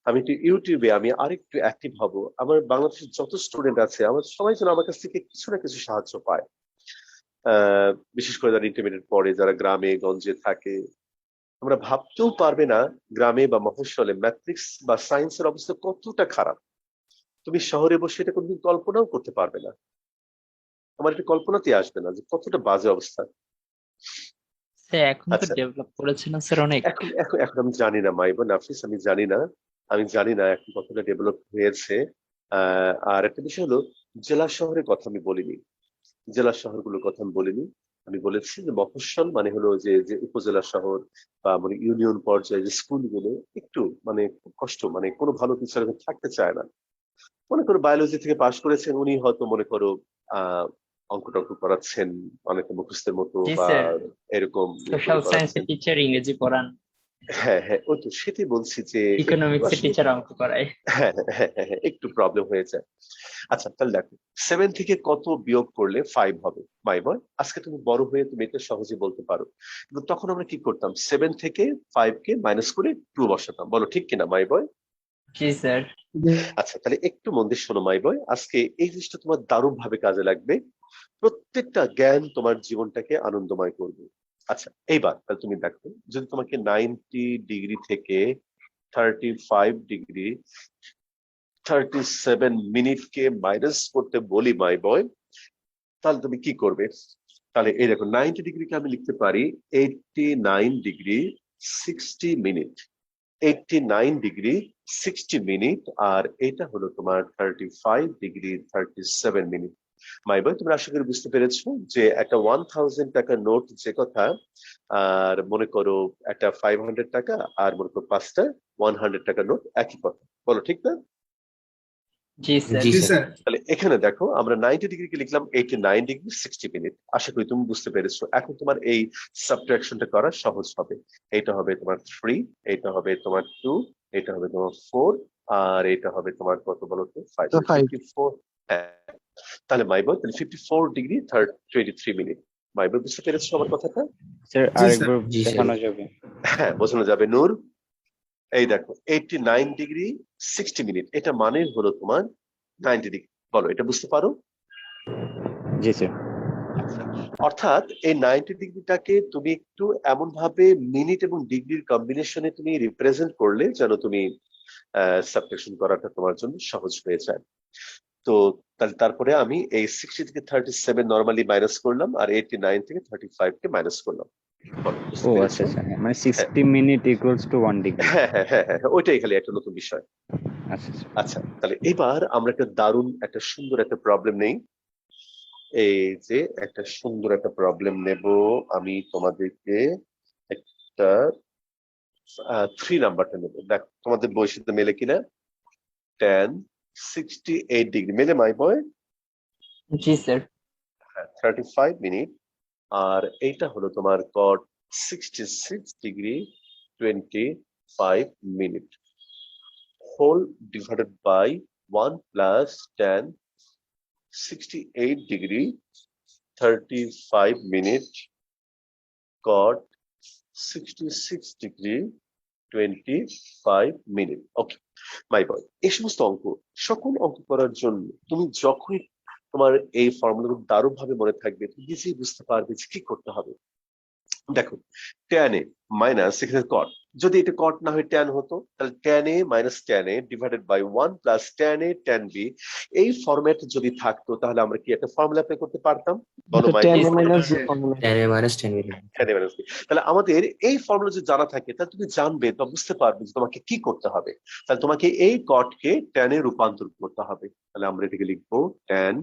আমি একটু ইউটিউবে আমি আরেকটু অ্যাক্টিভ হব। আমার বাংলাদেশের যত স্টুডেন্ট আছে আমার সবাই যেন আমার কাছ থেকে কিছু না কিছু সাহায্য পায়। বিশেষ করে যারা ইন্টারমিডিয়েট পড়ে, যারা গ্রামে গঞ্জে থাকে, তোমরা ভাবতেও পারবে না গ্রামে বা মফস্বলে ম্যাথমেটিক্স বা সায়েন্সের অবস্থা কতটা খারাপ। তুমি শহরে বসে এটা কোনদিন কল্পনাও করতে পারবে না, আমার এটা কল্পনাতেই আসবে না যে কতটা বাজে অবস্থা। স্যার এখন তো আচ্ছা, ডেভেলপ করেছে না স্যার অনেক? এখন এখন এখন আমি জানি না মাইবা নাফিস, আমি জানি না এখন কতটা ডেভেলপ হয়েছে। আর একটা বিষয় হলো, জেলা শহরের কথা আমি বলিনি, জেলা শহরগুলোর কথা আমি বলিনি। আমি বলেছি যে মফস্বল মানে হলো যে যে উপজেলা শহর বা মানে ইউনিয়ন পর্যায়ে যে স্কুলগুলো একটু মানে খুব কষ্ট, মানে কোনো ভালো টিচার থাকতে চায় না। মনে করো বায়োলজি থেকে পাশ করেছেন উনি, হয়তো মনে করো অঙ্ক টঙ্ক করাচ্ছেন অনেকটা মুখস্থের মতো, জি বা স্যার, এরকম ইয়ে করে সোশ্যাল সায়েন্সের করাচ্ছেন। টিচার ইংরেজি পড়ান, হ্যাঁ হ্যাঁ, ওই তো সেটাই বলছি যে একটু ইকোনমিক্স এর আসলে টিচার অঙ্ক করায়। হ্যাঁ, একটু প্রবলেম হয়ে যায়। আচ্ছা তাহলে দেখো, 7 থেকে কত বিয়োগ করলে 5 হবে? মাই বয়, আজকে তুমি বড় হয়ে তুমি এটা সহজে বলতে পারো, কিন্তু তখন আমরা কি করতাম, 7 থেকে 5 কে মাইনাস করে 2 বসাতাম, বলো ঠিক কিনা মাই বয়? জি স্যার। আচ্ছা তাহলে একটু মন দিয়ে শোনো মাই বয়, আজকে এই জিনিসটা তোমার দারুণ ভাবে কাজে লাগবে, প্রত্যেকটা জ্ঞান তোমার জীবনটাকে আনন্দময় করবে। আচ্ছা এইবার তাহলে তুমি দেখো, যদি তোমাকে 90 ডিগ্রি থেকে 35 ডিগ্রি 37 মিনিটকে মাইনাস করতে বলি মাই বয়, তাহলে তুমি কি করবে? তাহলে এই দেখো 90 ডিগ্রিকে আমি লিখতে পারি 89 ডিগ্রি 60 মিনিট, 89 ডিগ্রি 60 মিনিট, আর এটা হলো তোমার 35 ডিগ্রি 37 মিনিট। মাই বয়, তুমি আশা করি বুঝতে পেরেছো যে একটা 1000 টাকার নোট যে কথা, আর মনে করো একটা 500 টাকা, আর মনে করো 5টা 100 টাকার নোট, একই কথা, বলো ঠিক না? জি স্যার। জি স্যার। তাহলে এখানে দেখো আমরা 90 ডিগ্রিকে লিখলাম 89 ডিগ্রি 60 মিনিট, আশা করি তুমি বুঝতে পেরেছো। এখন তোমার এই সাবট্রাকশনটা করা সহজ হবে। এটা হবে তোমার 3, এটা হবে তোমার 2, এটা হবে তোমার 4, আর এটা হবে তোমার কত বলো তো 5, 54। হ্যাঁ, তাহলে মাই বয়, তাহলে 54 ডিগ্রি 23 মিনিট। মাই বয়, বুঝতে পেরেছো আমার কথাটা? স্যার জি স্যার। আরেকবার দেখানো যাবে? হ্যাঁ, বোঝানো যাবে নূর। এই দেখো 89 ডিগ্রি 60 মিনিট, এটা মানে হলো তোমার 90 ডিগ্রি, বলো এটা বুঝতে পারো? জি স্যার। আচ্ছা, অর্থাৎ এই 90 ডিগ্রিটাকে তুমি একটু এমন ভাবে মিনিট এবং ডিগ্রির কম্বিনেশনে তুমি রিপ্রেজেন্ট করলে যেন তুমি সাবট্রাকশন করাটা তোমার জন্য সহজ হয়ে যায়। তো তাহলে তারপরে আমি এই 60 থেকে 37 নর্মালি মাইনাস করলাম, আর 89 থেকে 35 কে মাইনাস করলাম, বলো বুঝতে ও পেরেছো? আচ্ছা আচ্ছা, হ্যাঁ মানে হ্যাঁ 60 মিনিট ইকুয়ালস টু 1 ডিগ্রি। হ্যাঁ, ওইটাই খালি একটা নতুন বিষয়। আচ্ছা আচ্ছা। আচ্ছা তাহলে এবার আমরা একটা দারুণ একটা সুন্দর একটা প্রবলেম নেই, এই যে একটা সুন্দর একটা প্রবলেম নেব আমি তোমাদেরকে, একটা 3 নাম্বারটা নেবো, দেখ তোমাদের বইয়ের সাথে মেলে কিনা। 10 68 ডিগ্রি মেলে মাই বয়? জি স্যার। 35 মিনিট, আর এইটা হলো তোমার cot 66 degree 25 minute, whole divided by 1 plus 10 68 degree 35 minute cot 66 degree 25 minute. Okay my boy, এই সমস্ত অঙ্ক, সকল অঙ্ক করার জন্য তুমি যখনই তোমার এই ফর্মুলাগুলো দারুণ ভাবে মনে থাকবে, তুমি নিজেই বুঝতে পারবে যে কি করতে হবে। দেখো tan a মাইনাস এখানে cot, যদি এটা cot না হয় tan হতো, তাহলে tan a minus tan a divided by 1 plus tan a tan b। এই ফরম্যাট যদি থাকতো তাহলে আমরা কি একটা ফর্মুলা অ্যাপ্লাই করতে পারতাম? বলো my tan a minus b sir formula. tan a minus tan b. tan a minus b। তাহলে আমাদের এই ফর্মুলা যদি জানা থাকে তাহলে তুমি জানবে বা বুঝতে পারবে যে তোমাকে কি করতে হবে। তাহলে তোমাকে এই cot কে tan এ রূপান্তর করতে হবে। তাহলে আমরা এটাকে লিখবো tan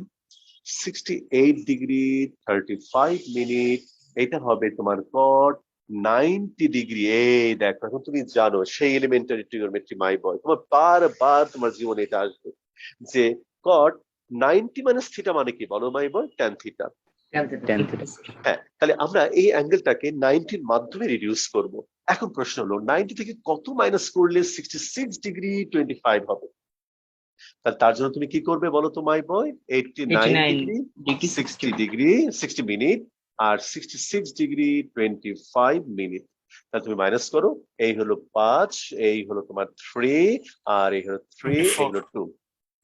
68 ডিগ্রি 35 মিনিট, এটা হবে তোমার cot 90 ডিগ্রি। এই দেখো এখন তুমি জানো সেই এলিমেন্টারি ট্রিগোনোমেট্রি মাই বয়, তোমার বারবার তোমার জীবনে এটা আসবে যে cot 90 মাইনাস থিটা মানে কি বলো মাই বয়? tan theta. tan theta. হ্যাঁ, তাহলে আমরা এই অ্যাঙ্গেলটাকে 90 এর মাধ্যমে রিডিউস করব। এখন প্রশ্ন হলো 90 থেকে কত মাইনাস করলে 66 ডিগ্রি 25 হবে? তাহলে তার জন্য তুমি কি করবে বলো তো my boy? 89 degree 60 degree 60 minute R 66 degree 25 minute. তাহলে তুমি মাইনাস করো, এই হলো 5, এই হলো তোমার 3, আর এই হলো 3, এই হলো 2।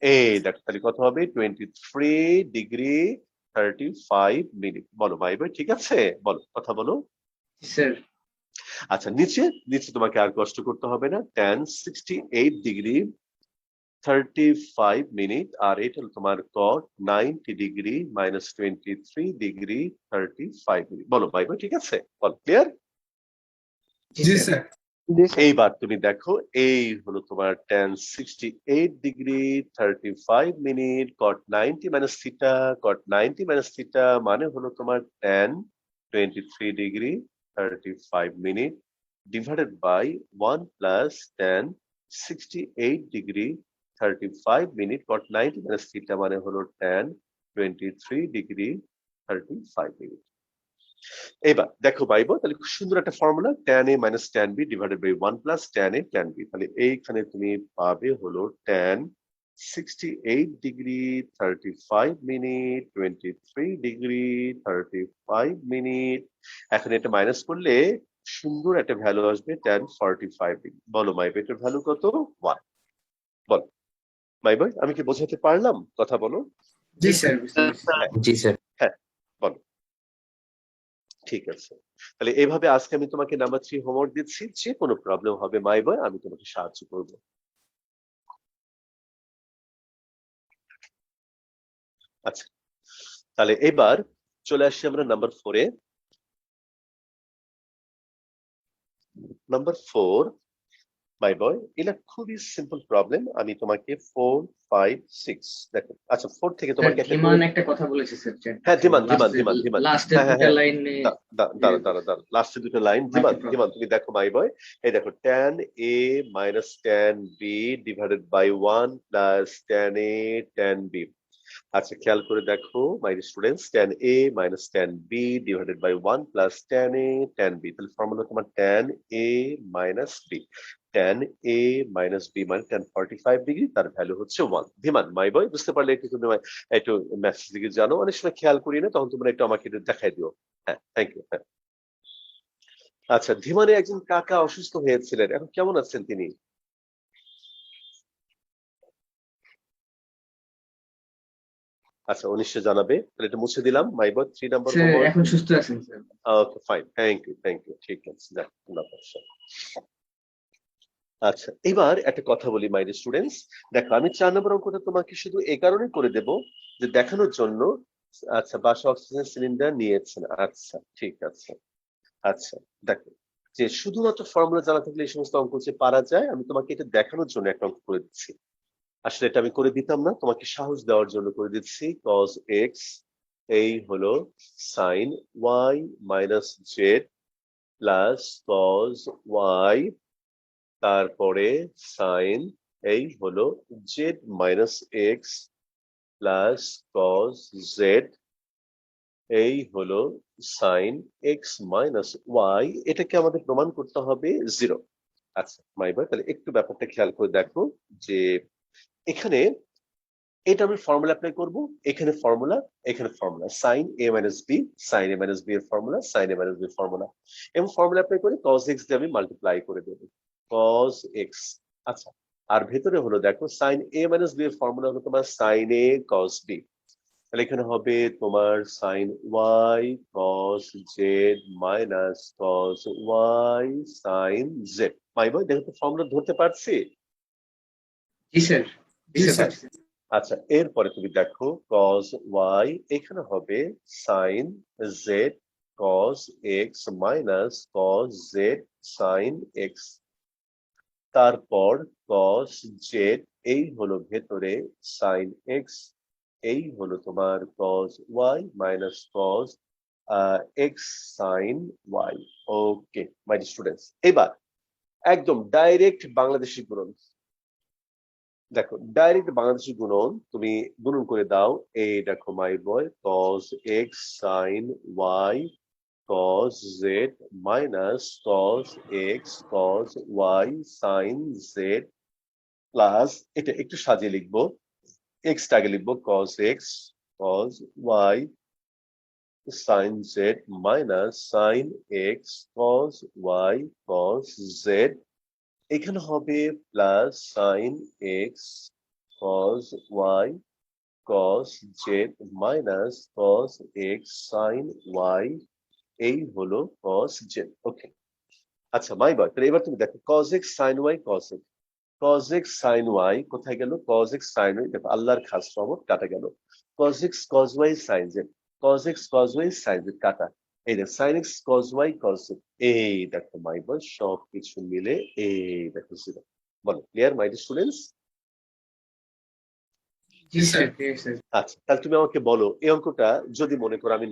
এই দেখো তাহলে কত হবে? 23 ডিগ্রি 35 মিনিট। বলো মাই বয় ঠিক আছে? বলো, কথা বলো। স্যার আচ্ছা নিচে নিচে তোমাকে আর কষ্ট করতে হবে না, tan 68 ডিগ্রি 35 মিনিট, আর এটা হলো তোমার cot 90 degree minus 23 degree 35 minute. বলো ভাই ভাই ঠিক আছে? বল ক্লিয়ার? জি স্যার। এইবার তুমি দেখো এই হলো তোমার tan 68 degree 35 minute cot 90 minus theta, cot 90 minus theta মানে হলো তোমার tan 23 degree 35 minute divided by 1 plus tan 68 degree 35 minute cot 90 minus theta মানে হলো tan 23 ডিগ্রি 35 মিনিট। এবার দেখো পাইবো তাহলে খুব সুন্দর একটা formula, tan a minus tan b divided by 1 plus tan a tan b। তাহলে এইখানে তুমি পাবে হলো tan 68 degree 35 minute 23 degree 35 minute. এখন এটা মাইনাস করলে সুন্দর একটা ভ্যালু আসবে tan 45 ডিগ্রি। বলো মাই বয় এটার ভ্যালু কত? 1। বলো মাই বয় আমি কি বোঝাতে পারলাম? কথা বলো। জি জি স্যার। স্যার জি স্যার। হ্যাঁ বলো। ঠিক আছে, তাহলে এইভাবে আজকে আমি তোমাকে নাম্বার 3 হোমওয়ার্ক দিচ্ছি, যে কোনো প্রবলেম হবে মাই বয় আমি তোমাকে সাহায্য করব। আচ্ছা তাহলে এবার চলে আসছি আমরা নাম্বার 4 এ। নাম্বার 4 মাই বয় এটা খুবই সিম্পল প্রবলেম, আমি তোমাকে 4 5 6 দেখো। আচ্ছা 4 থেকে তোমাকে একটা ধীমান একটা কথা বলেছে স্যার হ্যাঁ ধীমান ধীমান ধীমান ধীমান লাস্টের হ্যাঁ দুটো লাইনে দাঁড়া দাঁড়া দাঁড়া লাস্টের দুটো লাইন ধীমান Multiple. ধীমান তুমি দেখো মাই বয় এই দেখো tan a minus tan b divided by 1 plus tan a tan b। আচ্ছা খেয়াল করে দেখো my students, tan a minus tan b divided by 1 plus tan a tan b। তাহলে ফর্মুলা তোমার tan a minus b, tan a minus b মানে tan 45 degree, তার value হচ্ছে 1। ধীমান মাই বয় বুঝতে পারলে একটু তুমি একটু ম্যাথস দিকে জানো, অনেক সময় খেয়াল করি না, তখন তোমরা একটু আমাকে একটু দেখাই দিও। হ্যাঁ থ্যাংক ইউ। হ্যাঁ আচ্ছা ধীমানে একজন কাকা অসুস্থ হয়েছিলেন, এখন কেমন আছেন তিনি? আচ্ছা 19 জানাবে, তাহলে এটা মুছে দিলাম my boy 3 number sir homework. এখন সুস্থ আছেন sir. Okay fine thank you ঠিক আছে যাক না সমস্যা। আচ্ছা এবার একটা কথা বলি মাই স্টুডেন্টস, দেখো আমি 4 নম্বর অঙ্কটা তোমাকে শুধু এই কারণে করে দেব যে দেখানোর জন্য। আচ্ছা বাসা অক্সিজেন সিলিন্ডার নিয়েছেন, আচ্ছা ঠিক আছে। আচ্ছা দেখো যে শুধুমাত্র ফর্মুলা জানা থাকলে এই সমস্ত অঙ্ক যে পারা যায়, আমি তোমাকে এটা দেখানোর জন্য একটা অঙ্ক করে দিচ্ছি। আসলে এটা আমি করে দিতাম না, তোমাকে সাহস দেওয়ার জন্য করে দিচ্ছি। cos x এই হলো sin y minus Z plus cos y তারপরে sin এই হলো z minus x plus cos z এই হলো sin x মাইনাস y। এটাকে আমাদের প্রমাণ করতে হবে 0। আচ্ছা মাই বয় তাহলে একটু ব্যাপারটা খেয়াল করে দেখো যে এখানে এটা আমি ফর্মুলা অ্যাপ্লাই করব, এখানে ফর্মুলা এখানে formula sin a minus b, sin a minus b এর formula sin a minus b এর ফর্মুলা, এবং ফর্মুলা অ্যাপ্লাই করে cos x দিয়ে আমি মাল্টিপ্লাই করে দেব cos x। আচ্ছা আর ভেতরে হলো দেখো sin a minus b এর ফর্মুলা হলো তোমার sin a cos b, তাহলে এখানে হবে তোমার sine Y cos Z minus cos Y sine Z. My boy দেখো তো ফর্মুলা ধরতে পারছি? জি স্যার, জি জি স্যার। স্যার। আচ্ছা, এরপরে তুমি দেখো কস ওয়াই এখানে হবে sine Z cos X minus cos Z sine X. তারপর কস জেড এই হলো ভেতরে সাইন এক্স, এই হলো তোমার cos Y minus cos X sine Y. Okay my students, এবার একদম ডাইরেক্ট বাংলাদেশি গুণন। দেখো ডাইরেক্ট বাংলাদেশি গুণন তুমি গুণন করে দাও। এই দেখো my boy cos X sine Y cos z minus cos x cos y sin z plus এটা একটু সাজিয়ে লিখবো, x টাকে লিখবো cos x cos y sin z minus sin x cos y cos z। এখানে হবে plus sin x cos y cos z minus cos x sin y, এই হলো cos z। ওকে আচ্ছা মাই বয়, তাহলে এবার তুমি দেখো cos x sin y cos x cos x sin y কোথায় গেল? cos x sin y দেখো আল্লাহর খাস রহমত কাটা গেল। cos x cos y sin z cos x cos y sin z কাটা। এই দেখো sin x cos y cos z, এই দেখো মাই বয় সব কিছু মিলে এই দেখো জিরো। বলো clear my students? G sir, clear sir. আচ্ছা তাহলে তুমি আমাকে বলো এই অঙ্কটা যদি মনে করো আমি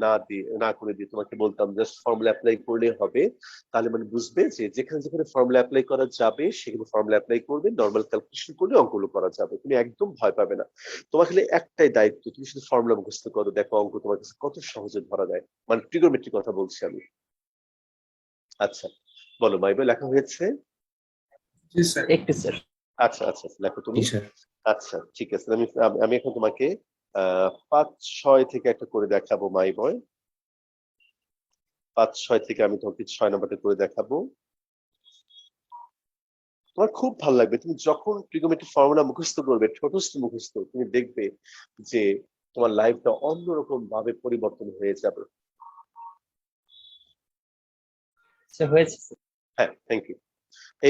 না করে দিই, তোমাকে বলতাম জাস্ট ফর্মুলা অ্যাপ্লাই করলে হবে, তাহলে মানে বুঝবে যে যেখানে যেখানে ফর্মুলা অ্যাপ্লাই করা যাবে সেখানে ফর্মুলা অ্যাপ্লাই করবে, নর্মাল ক্যালকুলেশন করলে অঙ্কগুলো করা যাবে, তুমি একদম ভয় পাবে না। তোমার খালি একটাই দায়িত্ব, তুমি শুধু ফর্মুলা মুখস্থ করো, দেখো অঙ্ক তোমার কাছে কত সহজে ধরা যায়, মানে ট্রিগোনোমেট্রিক কথা বলছি আমি। আচ্ছা বলো মাই বয় লেখা হয়েছে? জি স্যার। একটু স্যার। আচ্ছা আচ্ছা লেখো তুমি। জি স্যার। আচ্ছা ঠিক আছে, আমি আমি এখন তোমাকে 5-6 থেকে একটা করে দেখাবো মাই বয়। 5-6 থেকে আমি তোমাকে 6 নম্বরটা করে দেখাবো। তোমার খুব ভালো লাগবে, তুমি যখন ট্রিগোনোমেট্রিক ফর্মুলা মুখস্থ করবে, ছোটস্থ মুখস্থ, তুমি দেখবে যে তোমার লাইফটা অন্যরকম ভাবে পরিবর্তন হয়ে যাবে। স্যার হয়েছে স্যার। হ্যাঁ থ্যাংক ইউ।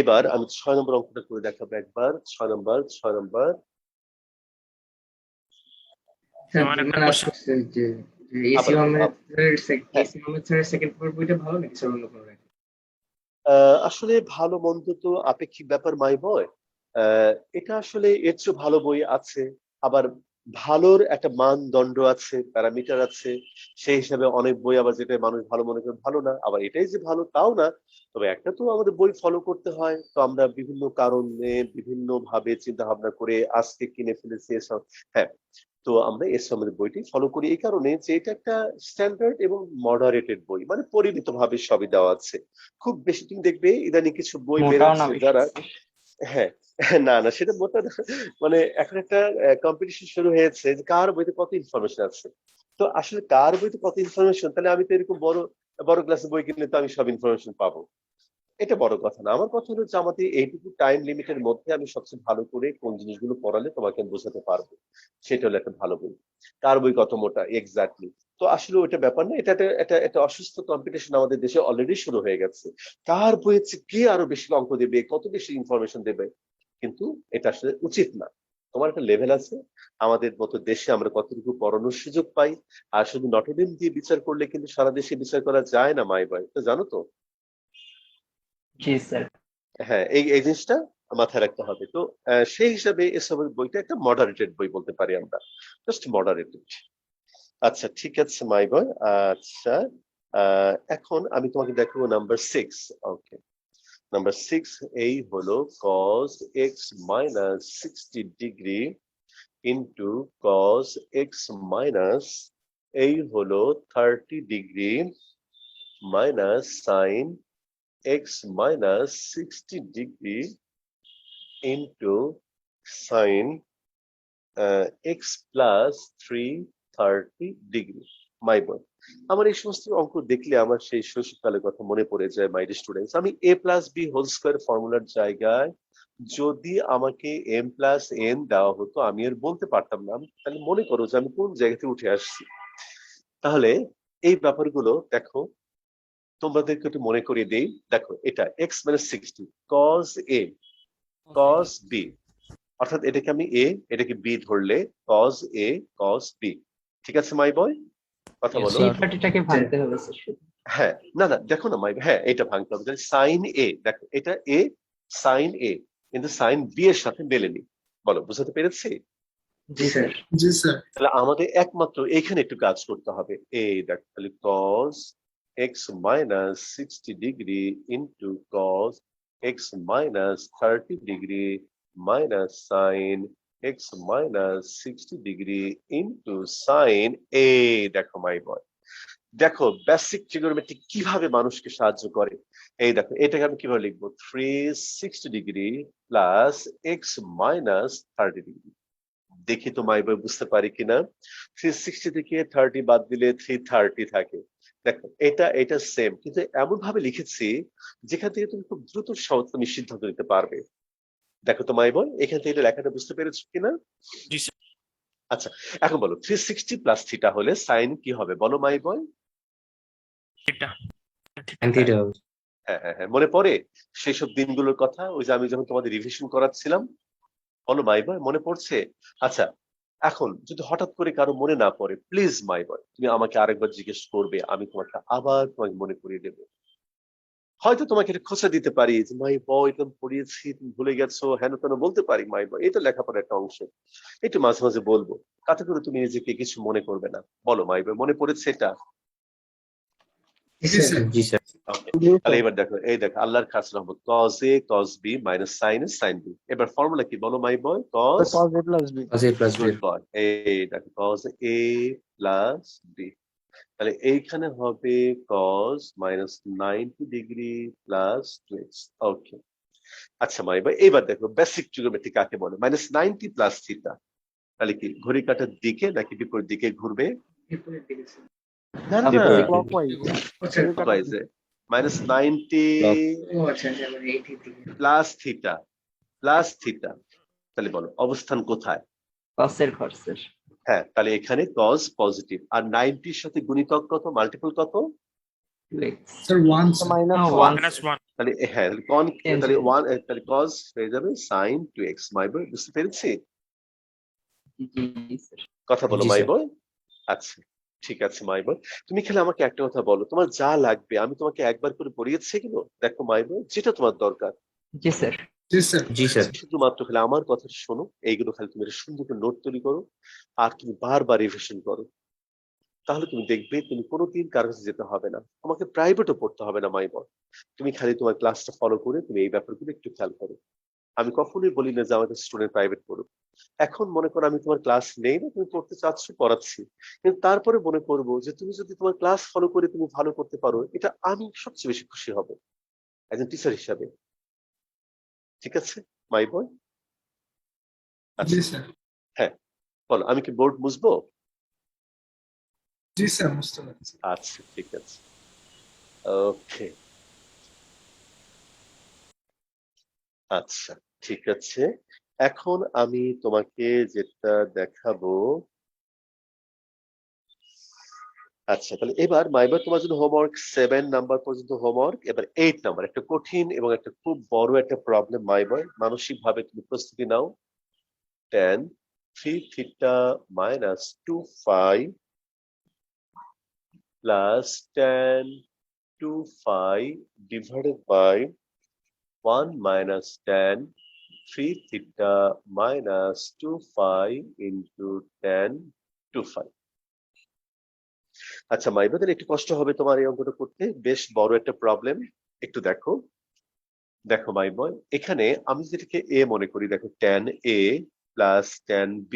এবার আমি 6 নম্বর অঙ্কটা করে দেখাবো একবার। 6 নম্বর স্যার আমার একটা মানে কোশ্চেন। আসছে যে এসি আবার হ্যাঁ, আহমেদের সেকেন্ড পেপার বইটা ভালো নাকি স্যার অন্য কোনো? আসলে ভালো মন্দ তো আপেক্ষিক ব্যাপার মাই বয়। এটা আসলে এর চেয়ে ভালো বই আছে, আবার ভালোর একটা মানদণ্ড আছে, প্যারামিটার আছে, সেই হিসাবে অনেক বই আবার যেটা মানুষ ভালো মনে করে ভালো না, আবার এটাই যে ভালো তাও না। তবে একটা তো আমাদের বই ফলো করতে হয়, তো আমরা বিভিন্ন কারণে বিভিন্ন ভাবে চিন্তা ভাবনা করে আজকে কিনে ফেলেছি এসব। হ্যাঁ, তো আমরা এস আমাদের বইটি ফলো করি এই কারণে যে এটা একটা স্ট্যান্ডার্ড এবং মডারেটেড বই, মানে পরিমিত ভাবে সবই দেওয়া আছে। খুব বেশি তুমি দেখবে ইদানিং কিছু বই মোটাও না বেরোচ্ছে বেশি যারা, স্যার। হ্যাঁ না না সেটা মোটা না। মানে এখন একটা কম্পিটিশন শুরু হয়েছে যে কার বইতে কত ইনফরমেশন আছে। তো আসলে কার বইতে কত ইনফরমেশন, তাহলে আমি তো এরকম বড় বড় ক্লাসের বই কিনলে তো আমি সব ইনফরমেশন পাবো, এটা বড় কথা না। আমার কথা হলো যে আমাদের এইটুকু টাইম লিমিটের মধ্যে আমি সবচেয়ে ভালো করে কোন জিনিসগুলো পড়ালে তোমাকে আমি বোঝাতে পারবো, সেটা হলো একটা ভালো বই। কার বই কত মোটা এক্স্যাক্টলি, তো আসলে ওইটা ব্যাপার না, এটা অসুস্থ কম্পিটিশন আমাদের দেশে অলরেডি শুরু হয়ে গেছে। কার বইয়ের চেয়ে কে আরো বেশি অঙ্ক দেবে, কত বেশি ইনফরমেশন দেবে, কিন্তু এটা আসলে উচিত না। তোমার একটা লেভেল আছে, আমাদের মতো দেশে আমরা কতটুকু পড়ানোর সুযোগ পাই, আর শুধু নটরডেম দিয়ে বিচার করলে কিন্তু সারা দেশে বিচার করা যায় না মাই ভাই, তো জানো তো। জি স্যার। হ্যাঁ এই জিনিসটা মাথায় রাখতে হবে। তো সেই হিসাবে এসবের বইটা একটা মডারেটেড বই বলতে পারি আমরা, জাস্ট মডারেটেড। আচ্ছা ঠিক আছে মাই বয়। আচ্ছা এখন আমি তোমাকে দেখাবো নাম্বার 6। ওকে নাম্বার 6, এই হলো cos x minus 60 degree into cos x minus এই হলো 30 degree minus sin x minus 60 degree into sin x plus 330 degree. My boy আমার এই সমস্ত অঙ্ক দেখলে আমার সেই শৈশবকালের কথা মনে পড়ে যায় মাই স্টুডেন্টস। আমি a plus B whole square ফর্মুলার জায়গায় যদি আমাকে m প্লাস n দেওয়া হতো আমি আর বলতে পারতাম না। তাহলে মনে করো যে আমি কোন জায়গা থেকে উঠে আসছি। তাহলে এই ব্যাপারগুলো দেখো, তোমাদেরকে একটু মনে করিয়ে দেই। দেখো এটা x মানে 60 cos a cos b, অর্থাৎ এটাকে আমি a এটাকে b ধরলে cos a cos b। ঠিক আছে মাই বয়, কথা বলো। এই পার্টিটাকে ভাঙতে হবে স্যার শুধু। হ্যাঁ, না না দেখো না মাই, হ্যাঁ এটা ভাঙতে হবে। সাইন এ, দেখো এটা a সাইন a, কিন্তু সাইন b এর সাথে মেলেনি। বলো, বুঝাতে পেরেছি? জি স্যার। জি স্যার। তাহলে আমাদের একমাত্র এখানে একটু কাজ করতে হবে। এই দেখ, তাহলে cos x minus 60 degree into cos x minus 30 degree minus sin x minus 60 degree into sin a। দেখো মাই বয়, দেখো বেসিক ট্রিগোনোমেট্রি কিভাবে মানুষকে সাহায্য করে। এই দেখো এটাকে আমি কিভাবে লিখবো, 360 degree plus x minus 30 degree. দেখি তো মাই বই বুঝতে পারি কিনা। 360 থেকে 30 বাদ দিলে 330 থাকে। দেখো এটা এটা সেম, কিন্তু এমন ভাবে লিখেছি যেখান থেকে তুমি খুব দ্রুত সহজ তুমি সিদ্ধান্ত নিতে পারবে। দেখো তো মাই বই, এখান থেকে এটা লেখাটা বুঝতে পেরেছো কিনা? আচ্ছা, এখন বলো 360 প্লাস থিটা হলে সাইন কি হবে বলো মাই বয়? হ্যাঁ হ্যাঁ হ্যাঁ, মনে পড়ে সেই সব দিনগুলোর কথা, ওই যে আমি যখন তোমাদের রিভিশন করাচ্ছিলাম। বলো মাই বয়, মনে পড়ছে? আচ্ছা, এখন যদি হঠাৎ করে কারো মনে না পড়ে, প্লিজ মাই বয় তুমি আমাকে আরেকবার জিজ্ঞেস করবে, আমি তোমাকে আবার তোমাকে মনে করিয়ে দেবো। হয়তো তোমাকে এটা খোঁচা দিতে পারি যে মাই বয় তুমি পড়িয়েছি তুমি ভুলে গেছো, হেন তেন বলতে পারি মাই বয়, এটা লেখাপড়ার একটা অংশ, একটু মাঝে মাঝে বলবো, তাতে করে তুমি নিজেকে কিছু মনে করবে না। বলো মাই বয়, মনে পড়েছে এটা? জি স্যার। জি স্যার। Okay, তাহলে এবার দেখো, এই দেখো আল্লাহর খাস রহমত, cos a cos b minus sin a sin b। এবার ফর্মুলা কি বলো মাই বয়? cos cos a plus b। Good বয়, এই দেখো cos a প্লাস b। তাহলে এইখানে হবে cos minus 90 degree plus 2x। ওকে, আচ্ছা মাই বয় এবার দেখো বেসিক ট্রিগোনোমেট্রি কাকে বলে। মাইনাস 90 প্লাস থিটা, তাহলে কি ঘড়ি কাঁটার দিকে নাকি বিপরীত দিকে ঘুরবে? না না, Opposite. মাইনাস 90 ও আচ্ছা আচ্ছা, মানে এইটির দিকে। প্লাস থিটা প্লাস থিটা, তাহলে বলো অবস্থান কোথায়? কসের ঘর স্যার। হ্যাঁ, তাহলে এখানে cos পজিটিভ, আর 90 এর সাথে গুণিতক কত, মাল্টিপল কত? 2x। Sir 1 sir. তাহলে হ্যাঁ তাহলে 1, তাহলে cos হয়ে যাবে sin 2x। মাই বয় বুঝতে পেরেছি? জি স্যার। কথা বলো জি মাই স্যার। বয়। আচ্ছা, ঠিক আছে মাই বয়, তুমি খেলে আমাকে একটা কথা বলো, তোমার যা লাগবে আমি তোমাকে একবার করে পড়িয়েছি এগুলো, দেখো মাই বয় যেটা তোমার দরকার। জি স্যার। জি স্যার। জি স্যার। শুধুমাত্র খালি আমার কথা শোনো, এইগুলো খালি তুমি একটা সুন্দর করে নোট তৈরি করো, আর তুমি বারবার রিভিশন করো। তাহলে তুমি দেখবে তুমি কোনোদিন কারো কাছে যেতে হবে না, তোমাকে প্রাইভেটও পড়তে হবে না মাই বয়। তুমি খালি তোমার ক্লাসটা ফলো করে তুমি এই ব্যাপারগুলো একটু খেয়াল করো। আমি কখনোই বলি না যে আমাদের স্টুডেন্ট প্রাইভেট পড়ুক। এখন মনে করো আমি তোমার ক্লাস নেই না, তুমি পড়তে চাচ্ছ, পড়াচ্ছি, কিন্তু তারপরে মনে করবো যে তুমি যদি তোমার ক্লাস ফলো করে তুমি ভালো করতে পারো, এটা আমি সবচেয়ে বেশি খুশি হব একজন টিচার হিসাবে। ঠিক আছে মাই বয়? জি আচ্ছা, স্যার। হ্যাঁ বলো, আমি কি বোর্ড মুছবো? জি স্যার, বুঝতে পারছি। আচ্ছা ঠিক আছে, ওকে, আচ্ছা ঠিক আছে। এখন আমি তোমাকে যেটা দেখাবো, আচ্ছা তাহলে এবার মাইবার তোমার জন্য হোমওয়ার্ক 7 নাম্বার পর্যন্ত হোমওয়ার্ক, এবার 8 নাম্বার একটা কঠিন এবং একটা খুব বড় একটা প্রবলেম মাইবার, মানসিক ভাবে তুমি প্রস্তুতি নাও। tan 3 theta minus 2 phi plus tan 2 phi divided by 1 minus tan 3 theta minus 2 phi into tan 2 phi। আচ্ছা মাইবা, তাহলে একটু কষ্ট হবে তোমার এই অঙ্কটা করতে, বেশ বড় একটা প্রবলেম। একটু দেখো, দেখো মাই বয়, এখানে আমি যেটাকে এ মনে করি, দেখো tan a plus tan b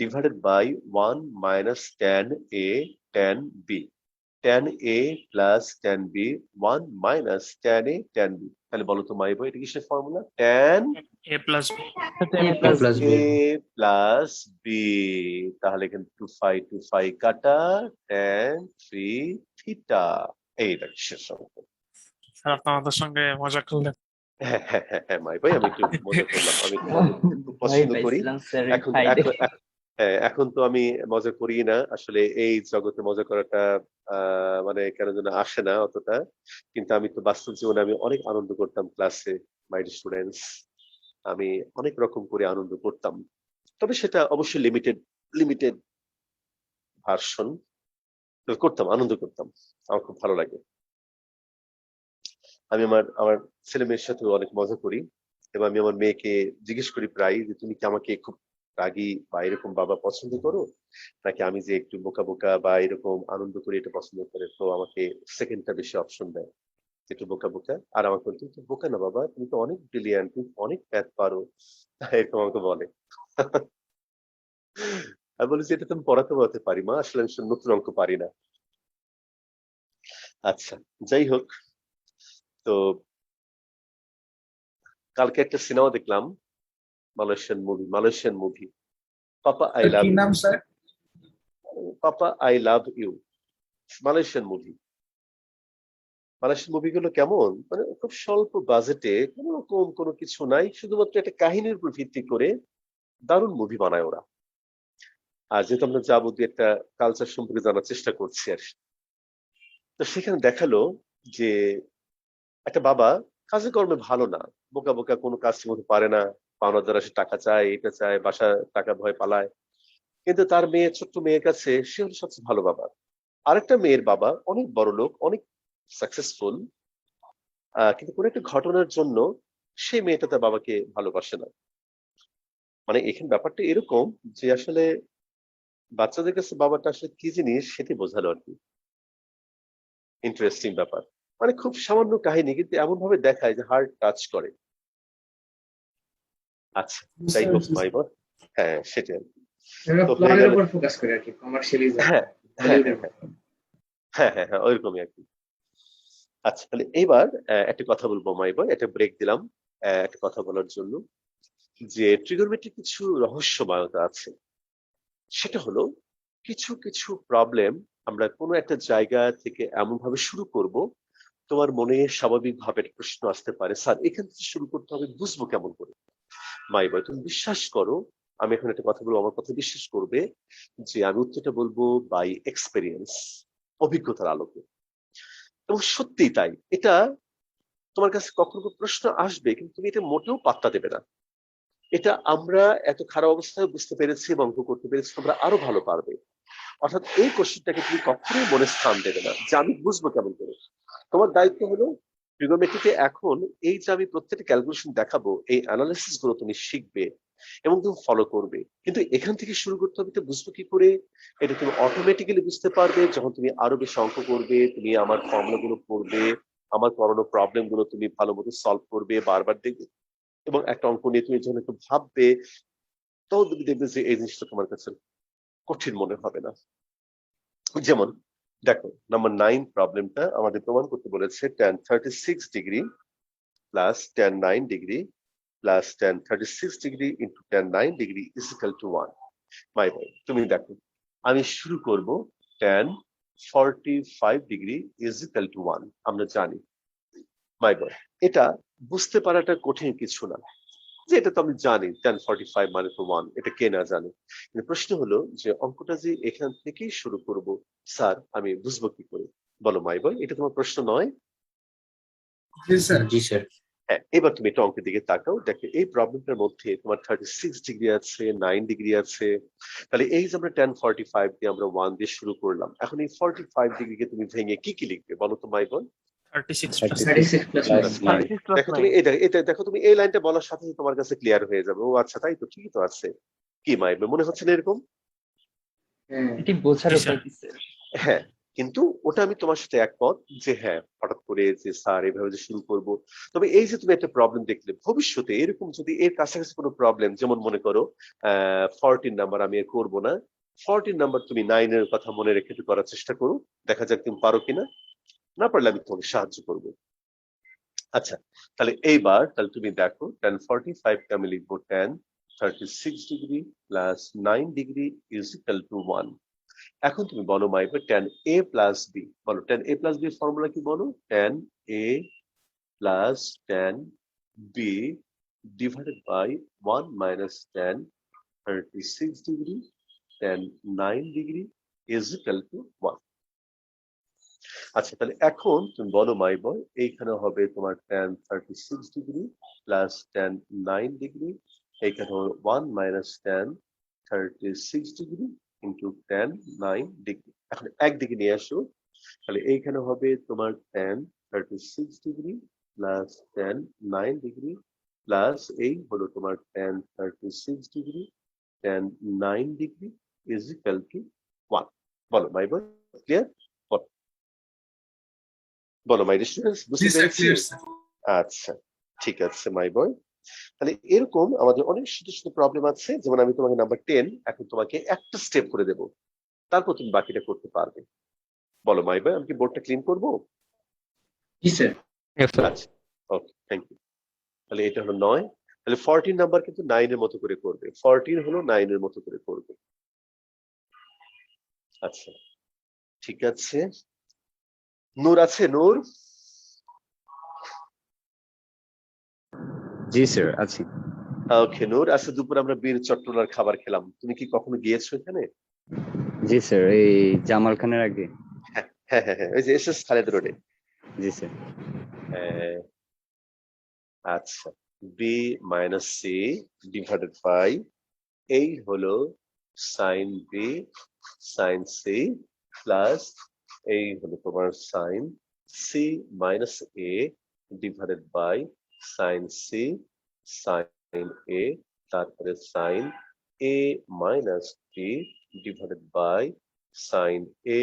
divided by 1 minus tan a tan b। tan a plus tan b 1 minus tan a tan b। তাহলে বলো তো মাই বয় এটা কিসের formula? tan A plus plus b। a plus b। তাহলে এখানে 2 phi কাটা, tan 3 theta। এই দেখ শেষ অঙ্ক। স্যার আপনি আমাদের সঙ্গে মজা করলেন। হ্যাঁ হ্যাঁ হ্যাঁ হ্যাঁ মাই ভাই, আমি একটু মজা করলাম, আমি একটু মজা করতে খুব ভয় পছন্দ করি। পাইছিলাম স্যার এখন ফাইডে। এখন হ্যাঁ, এখন তো আমি মজা করি না আসলে, এই জগতে মজা করাটা মানে কেন যেন আসে না অতটা। কিন্তু আমি তো বাস্তব জীবনে আমি অনেক আনন্দ করতাম ক্লাসে, মাই স্টুডেন্টস। আমি অনেক রকম করে আনন্দ করতাম, তবে সেটা অবশ্যই লিমিটেড লিমিটেড ভার্সন করতাম, আনন্দ করতাম, আমার খুব ভালো লাগে। আমি আমার আমার ছেলে মেয়ের সাথেও অনেক মজা করি, এবং আমি আমার মেয়েকে জিজ্ঞেস করি প্রায় যে তুমি কি আমাকে খুব রাগী বা এরকম বাবা পছন্দ করো, নাকি আমি যে একটু বোকা বোকা বা এরকম আনন্দ করি এটা পছন্দ করে। তো আমাকে সেকেন্ডটা বেশি অপশন দেয়, একটু বোকা বোকা। আর আমাকে বলে, তুমি তো বোকা না বাবা, তুমি তো অনেক ব্রিলিয়ান্ট, তুমি তো অনেক ম্যাথ পারো, এরকম আমাকে বলে। আমি বলি যে এটা তো আমি পড়াতে পারি মা, আসলে আমি নতুন অঙ্ক পারি না। আচ্ছা, যাই হোক, তো কালকে একটা সিনেমা দেখলাম, Malaysian movie, papa I love কি ইউ। নাম স্যার? Papa I love you, Malaysian movie. Malaysian মুভিগুলো কেমন, মানে খুব স্বল্প বাজেটে, কোনো রকম কোনো কিছু নাই, শুধুমাত্র একটা কাহিনীর উপর ভিত্তি করে দারুণ মুভি বানায় ওরা। আর যেহেতু আমরা যাবতীয় একটা কালচার সম্পর্কে জানার চেষ্টা করছি আর কি। তো সেখানে দেখালো যে একটা বাবা কাজে কর্মে ভালো না, বোকা বোকা, কোনো কাজ ঠিকমতো পারে না, পাওনার দ্বারা সে টাকা চায়, এটা চায়, বাসা টাকা ভয় পালায়। কিন্তু তার মেয়ে, ছোট্ট মেয়ের কাছে সে হলো সবচেয়ে ভালো বাবা। আরেকটা মেয়ের বাবা অনেক বড় লোক, অনেক সাকসেসফুল, কিন্তু কোনো একটা ঘটনার জন্য সেই মেয়েটা তার বাবাকে ভালোবাসে না। মানে এখানে ব্যাপারটা এরকম যে আসলে বাচ্চাদের কাছে বাবাটা আসলে কি জিনিস সেটি বোঝালো আর কি। ইন্টারেস্টিং ব্যাপার, মানে খুব সামান্য কাহিনী কিন্তু এমন ভাবে দেখায় যে হার্ট টাচ করে। আচ্ছা, যাই হোক মাইবার, হ্যাঁ সেটাই আর কি। ওরা তো হয়ে প্লটের গেল, উপর ফোকাস করে আর কি, কমার্শিয়ালিজম, হ্যাঁ হ্যাঁ হলিউডের হ্যাঁ হ্যাঁ মতো। হ্যাঁ হ্যাঁ হ্যাঁ ওইরকমই আর কি। আচ্ছা, তাহলে এইবার একটা কথা বলবো মাইবার, একটা ব্রেক দিলাম একটা কথা বলার জন্য, যে ট্রিগোনোমেট্রিক কিছু রহস্যময়তা আছে। সেটা হলো কিছু কিছু প্রবলেম আমরা কোনো একটা জায়গা থেকে এমন ভাবে শুরু করব, তোমার মনে স্বাভাবিকভাবে একটা প্রশ্ন আসতে পারে, স্যার এখান থেকে শুরু করতে হবে, বুঝবো কেমন করে? মাই বয়, তুমি বিশ্বাস করো, আমি এখন একটা কথা বলবো, আমার কথা বিশ্বাস করবে যে আমি উত্তরটা বলবো বাই এক্সপেরিয়েন্স, অভিজ্ঞতার আলোকে। এবং সত্যিই তাই, এটা তোমার কাছে কখনো কোনো প্রশ্ন আসবে কিন্তু তুমি এটা মোটেও পাত্তা দেবে না। এটা আমরা এত খারাপ অবস্থায় বুঝতে পেরেছি এবং অঙ্ক করতে পেরেছি, তোমরা আরো ভালো পারবে। অর্থাৎ এই কোশ্চেনটাকে তুমি কখনোই মনে স্থান দেবে না যে আমি বুঝবো কেমন করে। তোমার দায়িত্ব হলো ট্রিগোনোমেট্রিতে এখন এই যে আমি প্রত্যেকটা ক্যালকুলেশন দেখাবো, এই অ্যানালিসিস গুলো তুমি শিখবে এবং তুমি ফলো করবে। কিন্তু এখান থেকে শুরু করতে হবে, তো বুঝবো কি করে? এটা তুমি অটোমেটিক্যালি বুঝতে পারবে যখন তুমি আরো বেশি অঙ্ক করবে, তুমি আমার ফর্মুলা গুলো পড়বে, আমার করানো প্রবলেম গুলো তুমি ভালো মতো সলভ করবে, বারবার দেখবে, এবং একটা অঙ্ক নিয়ে তুমি যখন একটু ভাববে, তখন তুমি দেখবে যে এই জিনিসটা তোমার কাছে কঠিন মনে হবে না। যেমন দেখো, নাম্বার 9 প্রবলেমটা আমাদের প্রমাণ করতে বলেছে tan 36 degree plus tan 9 degree plus tan 36 degree into tan 9 degree is equal to 1। মাই ভাই, তুমি দেখো, আমি শুরু করব tan 45 degree is equal to 1, আমরা জানি। মাই ভাই, এটা বুঝতে পারাটা কঠিন কিছু না, যে এটা তো আমি জানি tan 45 মানে তো 1, এটা কে না জানে। কিন্তু প্রশ্ন হলো যে অঙ্কটা যে এখান থেকেই শুরু করব, স্যার আমি বুঝবো কি করে? বলো মাই বয়, এটা তোমার প্রশ্ন নয়? জি স্যার। জি স্যার। হ্যাঁ, এবার তুমি এটা অঙ্কের দিকে তাকাও, দেখো এই প্রবলেমটার মধ্যে তোমার 36 ডিগ্রি আছে, 9 ডিগ্রি আছে। তাহলে এই যে আমরা tan 45 দিয়ে আমরা 1 দিয়ে শুরু করলাম, এখন এই 45 ডিগ্রিকে তুমি ভেঙে কি কি লিখবে বলো তো মাই বয়? 36 36 প্লাস 9। দেখো তুমি এটা দেখো, তুমি এই লাইনটা বলার সাথে সাথে তোমার কাছে ক্লিয়ার হয়ে যাবে, ও আচ্ছা তাই তো, ঠিকই তো আছে। কি মাই বয়, মনে হচ্ছে না এরকম? হ্যাঁ, এটি বোঝার জি, উপায় স্যার। কি স্যার? হ্যাঁ, কিন্তু ওটা আমি তোমার সাথে একমত যে হ্যাঁ, হঠাৎ করে যে স্যার এভাবে যে শুরু করব। তবে এই যে তুমি একটা প্রবলেম দেখলে, ভবিষ্যতে এরকম যদি এর কাছাকাছি কোনো প্রবলেম, যেমন মনে করো 14 নাম্বার, আমি আর করবো না, 14 নাম্বার তুমি 9 এর কথা মনে রেখে একটু করার চেষ্টা করো, দেখা যাক তুমি পারো কিনা। না পারলে আমি তোমাকে সাহায্য করবো। আচ্ছা, তাহলে এইবার তাহলে তুমি দেখো tan 45 কে আমি লিখবো tan 36 degree plus 9 degree is equal to 1। এখন তুমি বলো my tan a plus B, বলো tan a plus B formula কি বলো? tan a plus tan b divided by 1 minus tan 36 degree tan 9 degree is equal to 1. আচ্ছা, তাহলে এখন তুমি বলো মাই বয়, এইখানে হবে তোমার tan 36 degree plus tan 9 degree, এইখানে হবে 1 minus tan 36 degree into tan 9 degree. এখন একদিকে নিয়ে আসো, তাহলে এইখানে হবে তোমার tan 36 degree plus tan 9 degree plus এই হলো তোমার tan 36 degree tan 9 degree is equal two 1। বলো মাই বয়, ক্লিয়ার? বলো মাই স্টুডেন্টস, জি বুঝতে স্যার, পেরেছি? Clear sir. আচ্ছা, ঠিক আছে মাই বয়। তাহলে এরকম আমাদের অনেক ছোট ছোট প্রবলেম আছে, যেমন আমি তোমাকে নাম্বার 10 এখন তোমাকে একটা স্টেপ করে দেব, তারপর তুমি বাকিটা করতে পারবে। বলো মাই বয়, আমি কি বোর্ডটা ক্লিন করবো? জি স্যার। আচ্ছা, ওকে, থ্যাংক ইউ। তাহলে এটা হলো 9, তাহলে 14 নাম্বার কিন্তু 9 এর মতো করে করবে, 14 হলো 9 এর মতো করে করবে। আচ্ছা, ঠিক আছে। নূর আছে? নূর? জি স্যার, আছি। ওকে নূর, আজকে দুপুরে আমরা বীর চট্টলার খাবার খেলাম, তুমি কি কখনো গিয়েছো এখানে? জি স্যার, এই জামাল খানের আগে। হ্যাঁ হ্যাঁ হ্যাঁ হ্যাঁ, ওই যে এসএস খালেদ রোডে। জি স্যার। আচ্ছা, B minus C divided by এই হলো sine B sine C plus এই হলো তোমার sine C minus A divided by sine C sine A, তারপরে sine A minus B divided by sine A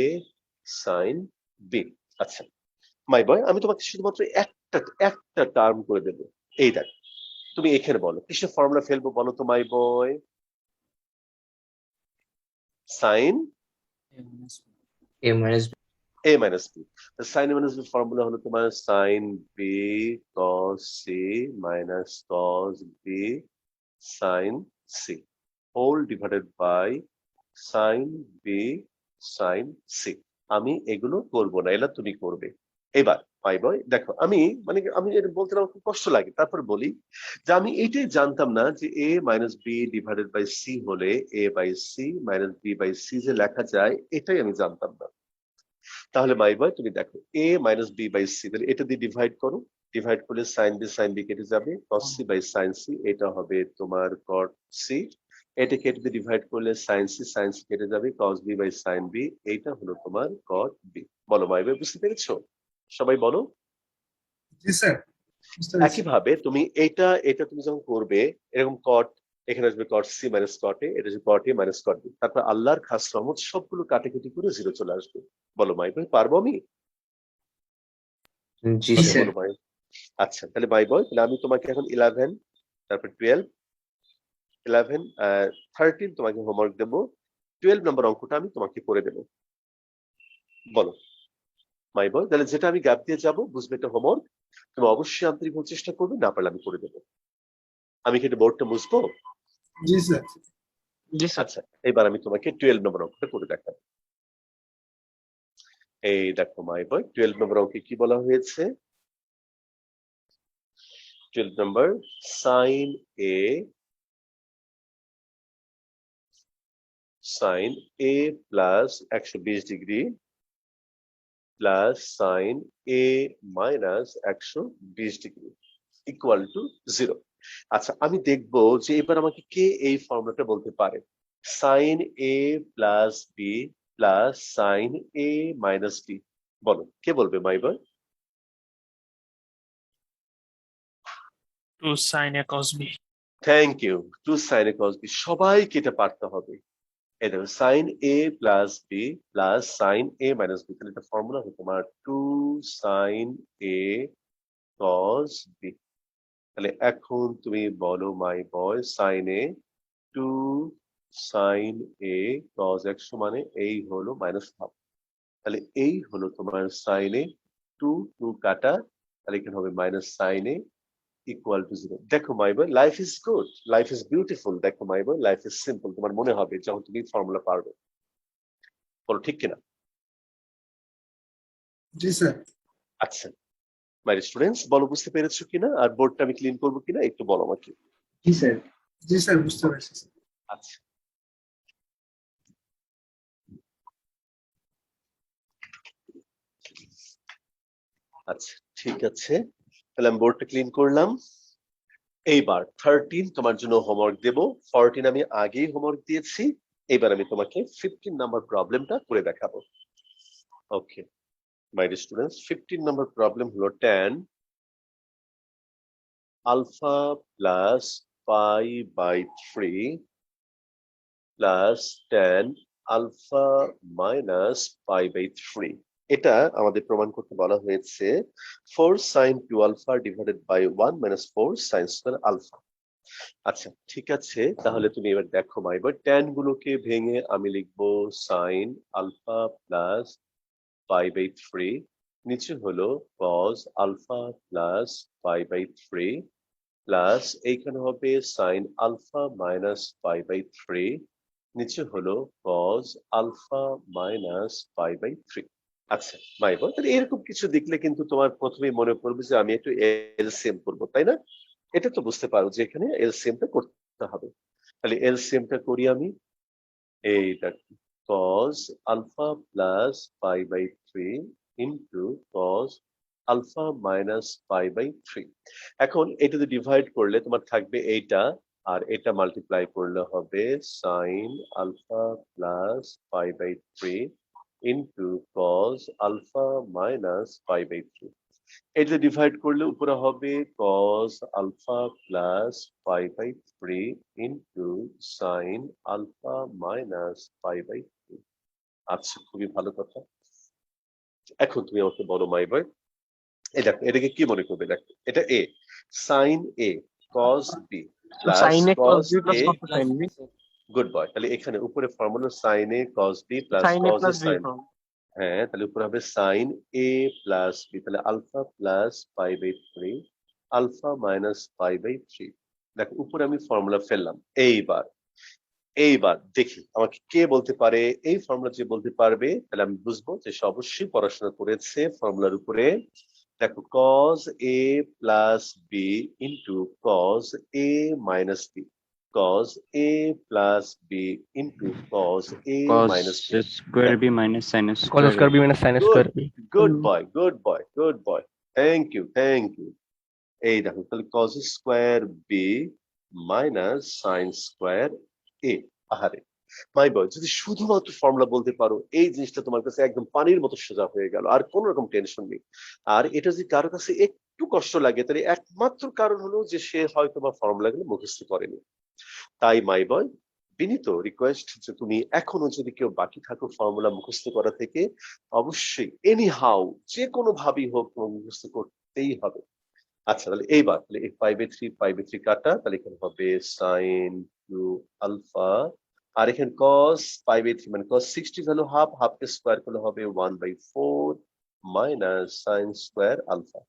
sine B. আচ্ছা my বয়, আমি তোমাকে শুধুমাত্র একটা একটা টার্ম করে দেবো। এই দেখ, তুমি এখানে বলো কিসের ফর্মুলা ফেলবো বলো তো my boy? Sine A minus A minus B. Sine A minus B formula হলো তোমার sine B cos C minus cos B sine C whole divided by sine B sine C. আমি এগুলো করবো না, এগুলো তুমি করবে। এবার মাই বয় দেখো, আমি এটা বলতে আমার খুব কষ্ট লাগে, তারপর বলি যে আমি এটাই জানতাম না যে A minus B divided by C হলে A by C minus B by C যে লেখা যায়, এটাই আমি জানতাম না। তাহলে মাই বয় তুমি দেখো, এ মাইনাস বি বাই সি, তাহলে এটা দিয়ে ডিভাইড করো, ডিভাইড করলে সাইন বি কেটে যাবে, cos C by sine C, এটা হবে তোমার কট সি, এটা কেটে দিয়ে ডিভাইড করলে সাইন সি কেটে যাবে, cos B by sine B, এইটা হলো তোমার কট বি। বলো মাই বয়, বুঝতে পেরেছো? সবাই বলো। জি স্যার, বুঝতে পেরেছি। একইভাবে তুমি এটা এটা তুমি যখন করবে, এরকম কট এখানে আসবে কট সি মাইনাস কট এ, এটা আসবে কট এ মাইনাস কট বি, তারপর আল্লাহর খাস রহমত সবগুলো কাটাকুটি করে জিরো চলে আসবে। বলো মাই বয়, পারবো আমি? জি তাহলে স্যার। বলো মাই। আচ্ছা, তাহলে মাই বয়, তাহলে আমি তোমাকে এখন 11 তারপর 12 11 13 তোমাকে হোমওয়ার্ক দেবো, 12 নম্বর অঙ্কটা আমি তোমাকে করে দেবো। বলো মাই বয়, তাহলে যেটা আমি গ্যাপ দিয়ে যাবো বুঝবে এটা হোমওয়ার্ক, তুমি অবশ্যই আন্তরিক হওয়ার চেষ্টা করবে, না পারলে আমি করে দেবো। আমি কি এটা বোর্ডটা বুঝবো? জি স্যার। জি স্যার। আচ্ছা, এবার আমি তোমাকে 12 নম্বর অঙ্কটা করে দেখাবো। এই দেখো মাই বয়, 12 নম্বর অঙ্কে কি বলা হয়েছে? 12 নম্বর, sine A plus 120 degree plus sine A minus 120 degree equal to 0। আচ্ছা, আমি দেখবো যে এবার আমাকে কে এই ফর্মুলাটা বলতে পারে। Sine A plus B plus sine A minus B, বলো কে বলবে my boy? 2 sin a cos b। Thank you, 2 sine A cos B, সবাইকে এটা পারতে হবে। এই দেখো, sine A plus B plus sine A minus B, তাহলে এটা ফর্মুলা হলো তোমার 2 সাইন এ কস বি। তাহলে এখন তুমি বলো মাই boy, sine A 2 sine A cos x মানে এই হলো মাইনাস হাফ, তাহলে এই হলো তোমার সাইন এ 2 2 কাটা, তাহলে এখানে হবে minus sine A equal to 0। দেখো my boy, life is good, life is beautiful. দেখো my boy, life is simple, তোমার মনে হবে যখন তুমি ফর্মুলা পারবে। বলো ঠিক কিনা? জি স্যার। আচ্ছা, মাই স্টুডেন্টস বলো বুঝতে পেরেছো কিনা, আর বোর্ডটা আমি ক্লিন করবো কিনা একটু বলো আমাকে। জি স্যার। জি স্যার, বুঝতে পারছি স্যার। আচ্ছা, আচ্ছা ঠিক আছে, তাহলে আমি বোর্ডটা ক্লিন করলাম। এইবার 13 তোমার জন্য হোমওয়ার্ক দেব। 14 আমি আগেই হোমওয়ার্ক দিয়েছি, এবার আমি তোমাকে 15 নাম্বার প্রবলেমটা করে দেখাবো। Okay my students, 15 number problem হলো 10 alpha plus pi by 3 plus 10 alpha minus pi by 3। এটা আমাদের প্রমাণ করতে বলা হয়েছে 4 sine 2 alpha divided by 1 minus 4 sine square alpha. আচ্ছা ঠিক আছে, তাহলে তুমি এবার দেখো মা, এবার ট্যান গুলোকে ভেঙে আমি লিখবো sine alpha plus pi by 3, নিচে হলো cos alpha plus pi by 3, plus এইখানে হবে sine alpha minus pi by 3, নিচে হলো cos alpha minus pi by 3। আচ্ছা মাই বল, তাহলে এরকম কিছু দেখলে কিন্তু তোমার প্রথমেই মনে পড়বে যে আমি একটু এলসিএম করবো, তাই না? এটা তো বুঝতে পারো যে এখানে এলসিএম টা করতে হবে। তাহলে এলসিএম টা করি আমি। এইটা cos alpha plus pi by 3 into cos alpha minus pi by 3। এখন এটা যদি ডিভাইড করলে তোমার থাকবে এইটা, আর এটা মাল্টিপ্লাই করলে হবে sine alpha plus pi by 3 into cos alpha minus pi by 3। এটা ডিভাইড করলে উপরে হবে cos alpha plus pi by 3 into sine alpha minus pi by 3। আচ্ছা খুবই ভালো কথা। এখন তুমি আমাকে বলো মাই বয়, এই দেখো এটাকে কি মনে করবে, দেখো এটা A, sine A cos B plus sin a cos cos b plus A, cos a sin b, good boy. তাহলে এখানে উপরে formula sine A cos B plus sin a cos A plus b sine, from হ্যাঁ তাহলে উপরে হবে sine A plus B, তাহলে alpha plus pi by 3 alpha minus pi by 3। দেখো উপরে আমি ফর্মুলা ফেললাম। এইবার এইবার দেখি আমাকে কে বলতে পারে, এই ফর্মুলা যে বলতে পারবে তাহলে আমি বুঝবো যে সে অবশ্যই পড়াশোনা করেছে ফর্মুলার উপরে। দেখো cos a plus B into cos a minus B, cos a plus B into cos a cos minus B. Square B minus sine cos square square b minus sin good, square b. Good boy, good boy, good boy, thank you, thank you. এই দেখো তাহলে cos square B minus sine square A. আহারে my বয়, যদি শুধুমাত্র formula বলতে পারো এই জিনিসটা তোমার কাছে একদম পানির মতো সোজা হয়ে গেল, আর কোন রকম টেনশন নেই। আর এটা যদি কারো কাছে একটু কষ্ট লাগে তাহলে একমাত্র কারণ হলো যে সে হয়তো বা ফর্মুলা গুলো মুখস্থ করেনি। তাই মাই বয়, বিনীত রিকোয়েস্ট যে তুমি এখনো যদি কেউ বাকি থাকো ফর্মুলা মুখস্থ করা থেকে, অবশ্যই এনি হাউ যে কোনো ভাবেই হোক তোমার মুখস্থ করতেই হবে। আচ্ছা তাহলে এইবার তাহলে এই 5/3 5/3 কাটা, তাহলে এখানে হবে সাইন 2 আলফা, আর এখানে cos 5/3 মানে cos 60 ভ্যালু হাফ, হাফ কে স্কয়ার করলে হবে 1/4 মাইনাস সাইন স্কয়ার আলফা।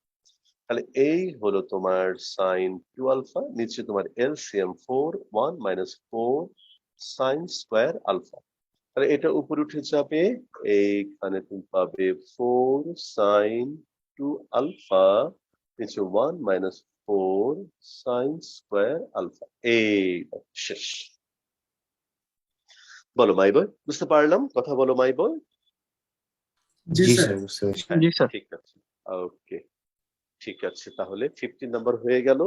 তাহলে এই হলো তোমার সাইন 2 আলফা, নিচে তোমার LCM 4 1 minus 4 sine square alpha. তাহলে এটা উপরে উঠে যাবে, এইখানে তুমি পাবে 4 সাইন 2 আলফা, নিচে 1 মাইনাস 4 সাইন স্কয়ার আলফা। এই শেষ। বলো মাই বয়, বুঝতে পারলাম কথা, বলো মাই বয়। জি জি স্যার। স্যার বুঝতে পারছি। হ্যাঁ জি স্যার। ঠিক আছে, ওকে ঠিক আছে, তাহলে 15 নাম্বার হয়ে গেল।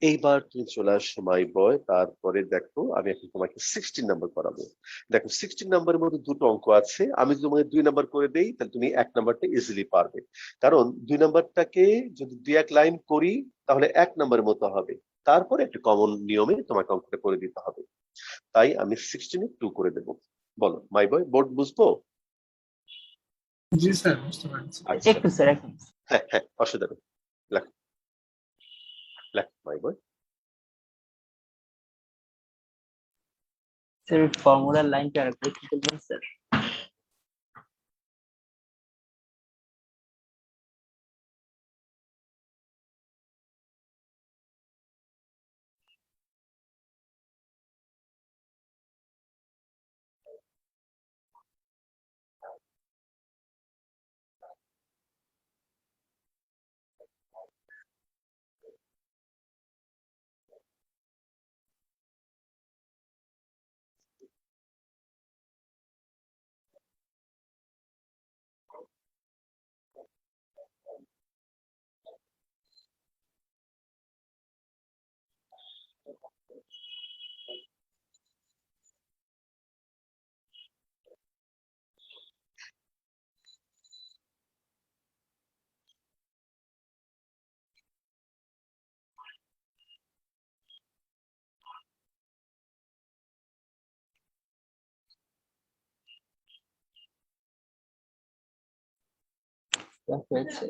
এইবার তুমি চলে আসো মাই বয়, তারপরে দেখো আমি এখন তোমাকে 16 নাম্বার করাবো। দেখো 16 নাম্বারের মধ্যে দুটো অঙ্ক আছে, আমি যদি তোমাকে 2 নাম্বার করে দেই তাহলে তুমি 1 নাম্বারটা ইজিলি পারবে, কারণ 2 নাম্বারটাকে যদি 2-1 লাইন করি তাহলে 1 নাম্বারের মতো হবে, তারপরে একটা কমন নিয়মে তোমাকে অঙ্কটা করে দিতে হবে। তাই আমি 16 এ 2 করে দেবো। বলো মাই বয়, বোর্ড বুঝবো? জি স্যার, বুঝতে পারছি। আচ্ছা একটু স্যার একটু। হ্যাঁ হ্যাঁ অসাধারণ, লেখো লেখো মাই বয়। স্যার ফর্মুলার লাইনটা আরেকটু একটু বলবেন স্যার? যা হয়েছে।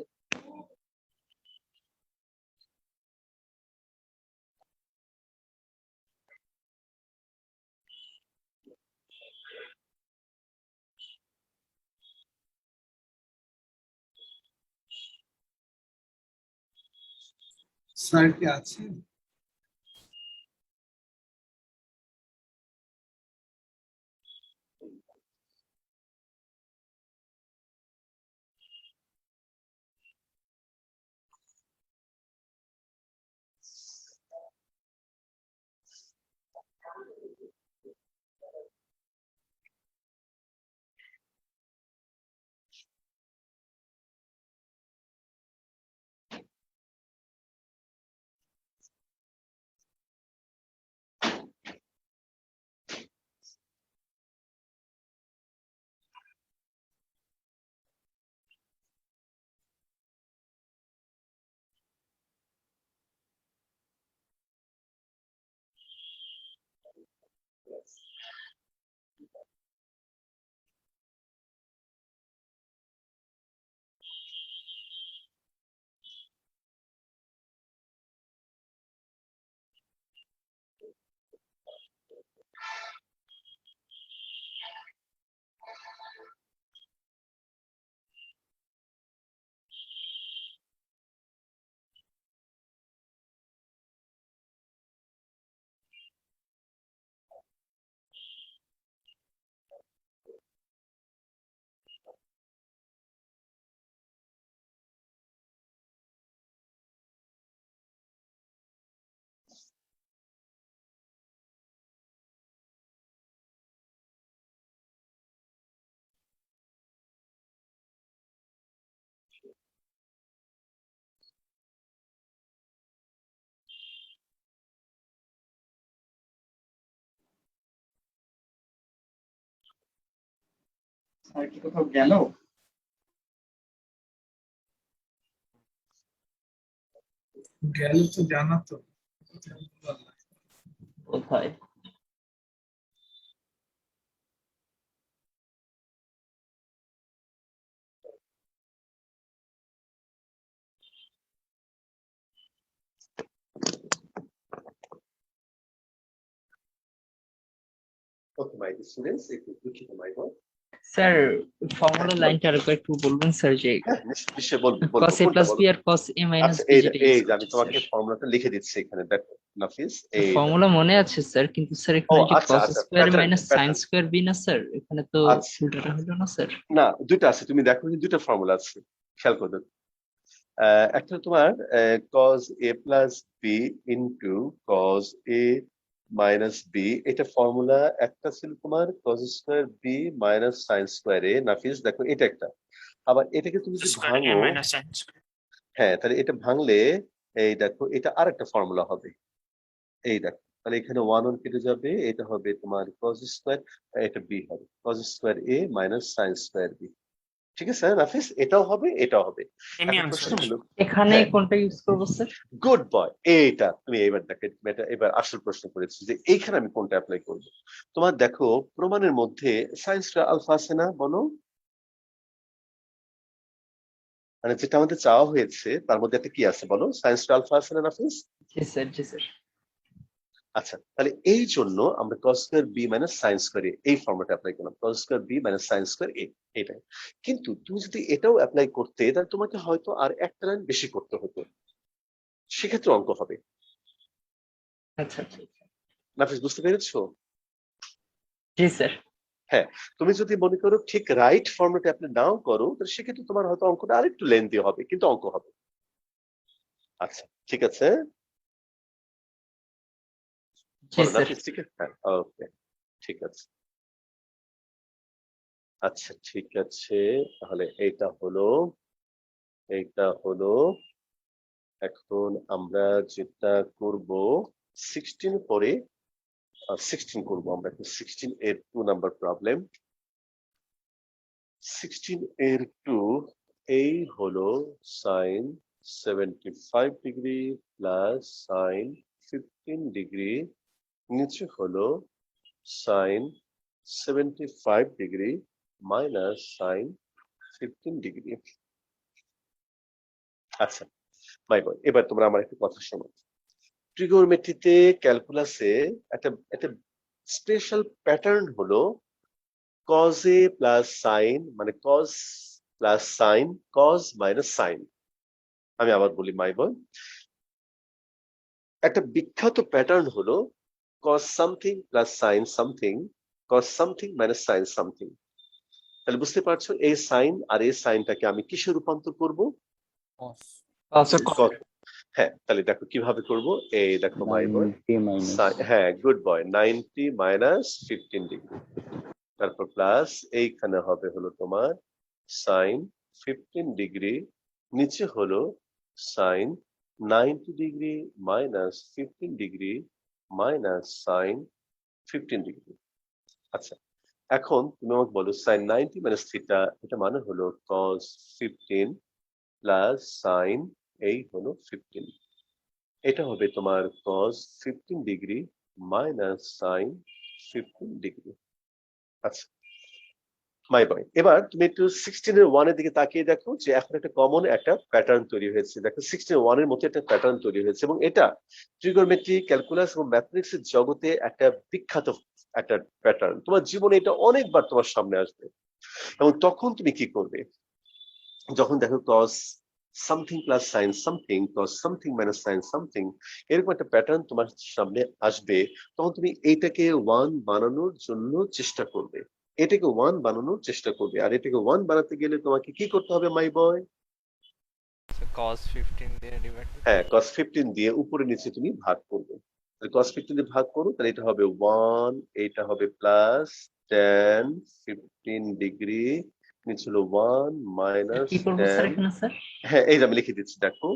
স্যার কি আছে? স্যার কি কোথাও গেল? গেল তো জানা তো। কোথায়? ওকে মাই স্টুডেন্টস, একটু দুঃখিত মাই গড। স্যার ফর্মুলা লাইনটা আরেকবার একটু বলবেন স্যার, যে হ্যাঁ, নিশ্চয়ই বলবো বলবো। cos a কোনটা plus b বলো? আর cos a minus আচ্ছা, b যেটা এই ইউজ যে আমি করছি তোমাকে স্যার। ফর্মুলাটা লিখে দিচ্ছি এখানে, দেখো নাফিস, এই দেখো। ফর্মুলা মনে আছে স্যার, কিন্তু স্যার ও এখানে যে আচ্ছা cos আচ্ছা, square pattern minus sin pattern. Square b না স্যার, এখানে তো আচ্ছা, উল্টাটা হলো না স্যার। না দুইটা আছে, তুমি দেখো যে দুইটা ফর্মুলা আছে, খেয়াল করো। একটা তোমার cos a plus B into cos a minus B, এটা ফর্মুলা একটা ছিল তোমার cos square B minus sine square A. Nafis দেখো, এটা একটা। আবার এটাকে তুমি যদি স্কয়ার এ ভাঙো, মাইনাস সাইন স্কয়ার। হ্যাঁ, তাহলে এটা ভাঙলে এই দেখো এটা আরেকটা ফর্মুলা হবে। এই দেখো, তাহলে এখানে ওয়ান ওয়ান কেটে যাবে, এটা হবে তোমার cos স্কয়ার, এটা বি হবে cos স্কয়ার এ মাইনাস সাইন স্কয়ার বি। ঠিক আছে নাফিস, এটাও হবে এটাও হবে। এমনি এখন প্রশ্ন আনসার। হলো, এখানে হ্যাঁ কোনটা ইউজ করবো স্যার? গুড বয়, এইটা তুমি এবার দেখো, তুমি এটা এবার আসল প্রশ্ন করেছি যে এইখানে আমি কোনটা অ্যাপ্লাই করব। তোমার দেখো প্রমাণের মধ্যে সাইন স্কয়ার আলফা আছে না, বলো? মানে যেটা আমাদের চাওয়া হয়েছে তার মধ্যে একটা কি আছে বলো, সাইন স্কয়ার আলফা আছে না নাফিস? জি স্যার, জি স্যার। আচ্ছা, তাহলে এই জন্য আমরা cos square B minus sine square A এই ফর্মুলাটা অ্যাপ্লাই করলাম, cos square B minus sine square A, এটাই। কিন্তু তুমি যদি এটাও অ্যাপ্লাই করতে, তাহলে তোমাকে হয়তো আর একটা লাইন বেশি করতে হতো, সেক্ষেত্রে অঙ্ক হবে। আচ্ছা আচ্ছা আচ্ছা। নাফিস বুঝতে পেরেছো? জি স্যার। হ্যাঁ, তুমি যদি মনে করো ঠিক রাইট ফর্মেটে আপনি নাও করো, তাহলে সেক্ষেত্রে তোমার হয়তো অঙ্কটা আরেকটু লেন্দি হবে, কিন্তু অঙ্ক হবে। আচ্ছা, ঠিক আছে, জি বলো স্যার। নাফিস, ঠিক আছে, হ্যাঁ ওকে, ঠিক আছে। আচ্ছা ঠিক আছে, তাহলে এইটা হলো। এখন আমরা যেটা করব, 16 পরে 16 করব আমরা, 16 এর 2 নাম্বার প্রবলেম। 16 এর 2, এই হলো sine 75 degree plus sine 15 degree, নিচে হলো sine 75 degree minus sine 15 degree. আচ্ছা মাই বয়, এবার তোমরা আমার একটা কথা শোনো। ট্রিগোনোমেট্রিতে ক্যালকুলাসে একটা একটা স্পেশাল প্যাটার্ন হলো কজ এ প্লাস সাইন, মানে cos plus sine, cos minus sine. আমি আবার বলি মাই বয়, একটা বিখ্যাত প্যাটার্ন হলো cos something plus sine something, cos something minus sine something. তাহলে বুঝতে পারছো এই সাইন আর এই সাইনটাকে আমি কিসে রূপান্তর করব? আচ্ছা হ্যাঁ, তাহলে দেখো কিভাবে করব। এই দেখো মাই বয়, 90 মাইনাস হ্যাঁ গুড বয়, 90 মাইনাস 15 ডিগ্রি, তারপর প্লাস এইখানে হবে হলো তোমার সাইন 15 ডিগ্রি, নিচে হলো sine 90 degree minus 15 degree minus sine 15 degree. আচ্ছা এখন তুমি আমাকে বলো সাইন 90 মাইনাস থিটা, এটা মানে হলো কজ 15 প্লাস সাইন এই হলো 15, এটা হবে তোমার cos 15 degree minus sine 15 degree. আচ্ছা মাই বয়, এবার তুমি একটু 16 এর 1 এর দিকে তাকিয়ে দেখো যে এখন একটা কমন একটা প্যাটার্ন তৈরি হয়েছে। দেখো 16 1 এর মতো একটা প্যাটার্ন তৈরি হয়েছে, এবং এটা ট্রিগোনোমেট্রি, ক্যালকুলাস এবং ম্যাথমেটিক্স এর জগতে একটা বিখ্যাত একটা প্যাটার্ন। তোমার জীবনে এটা অনেকবার তোমার সামনে আসবে, এবং তখন তুমি কি করবে? যখন দেখো cos something plus sine something, cos something minus sine something, এরকম একটা প্যাটার্ন তোমার সামনে আসবে, তখন তুমি এইটাকে 1 বানানোর জন্য চেষ্টা করবে, এটাকে 1 বানানোর চেষ্টা করবে। আর এটাকে 1 বানাতে গেলে তোমাকে কি করতে হবে মাই বয়? cos 15 দিয়ে ডিভাইড। হ্যাঁ, cos 15 দিয়ে উপরে নিচে তুমি ভাগ করবে। cos 15 দিয়ে ভাগ করো, তাহলে এটা হবে 1, এটা হবে প্লাস tan 15 ডিগ্রি, নিচে হলো 1 মাইনাস কি করবো স্যার tan। এখানে স্যার? হ্যাঁ এই যে আমি লিখে দিচ্ছি, দেখো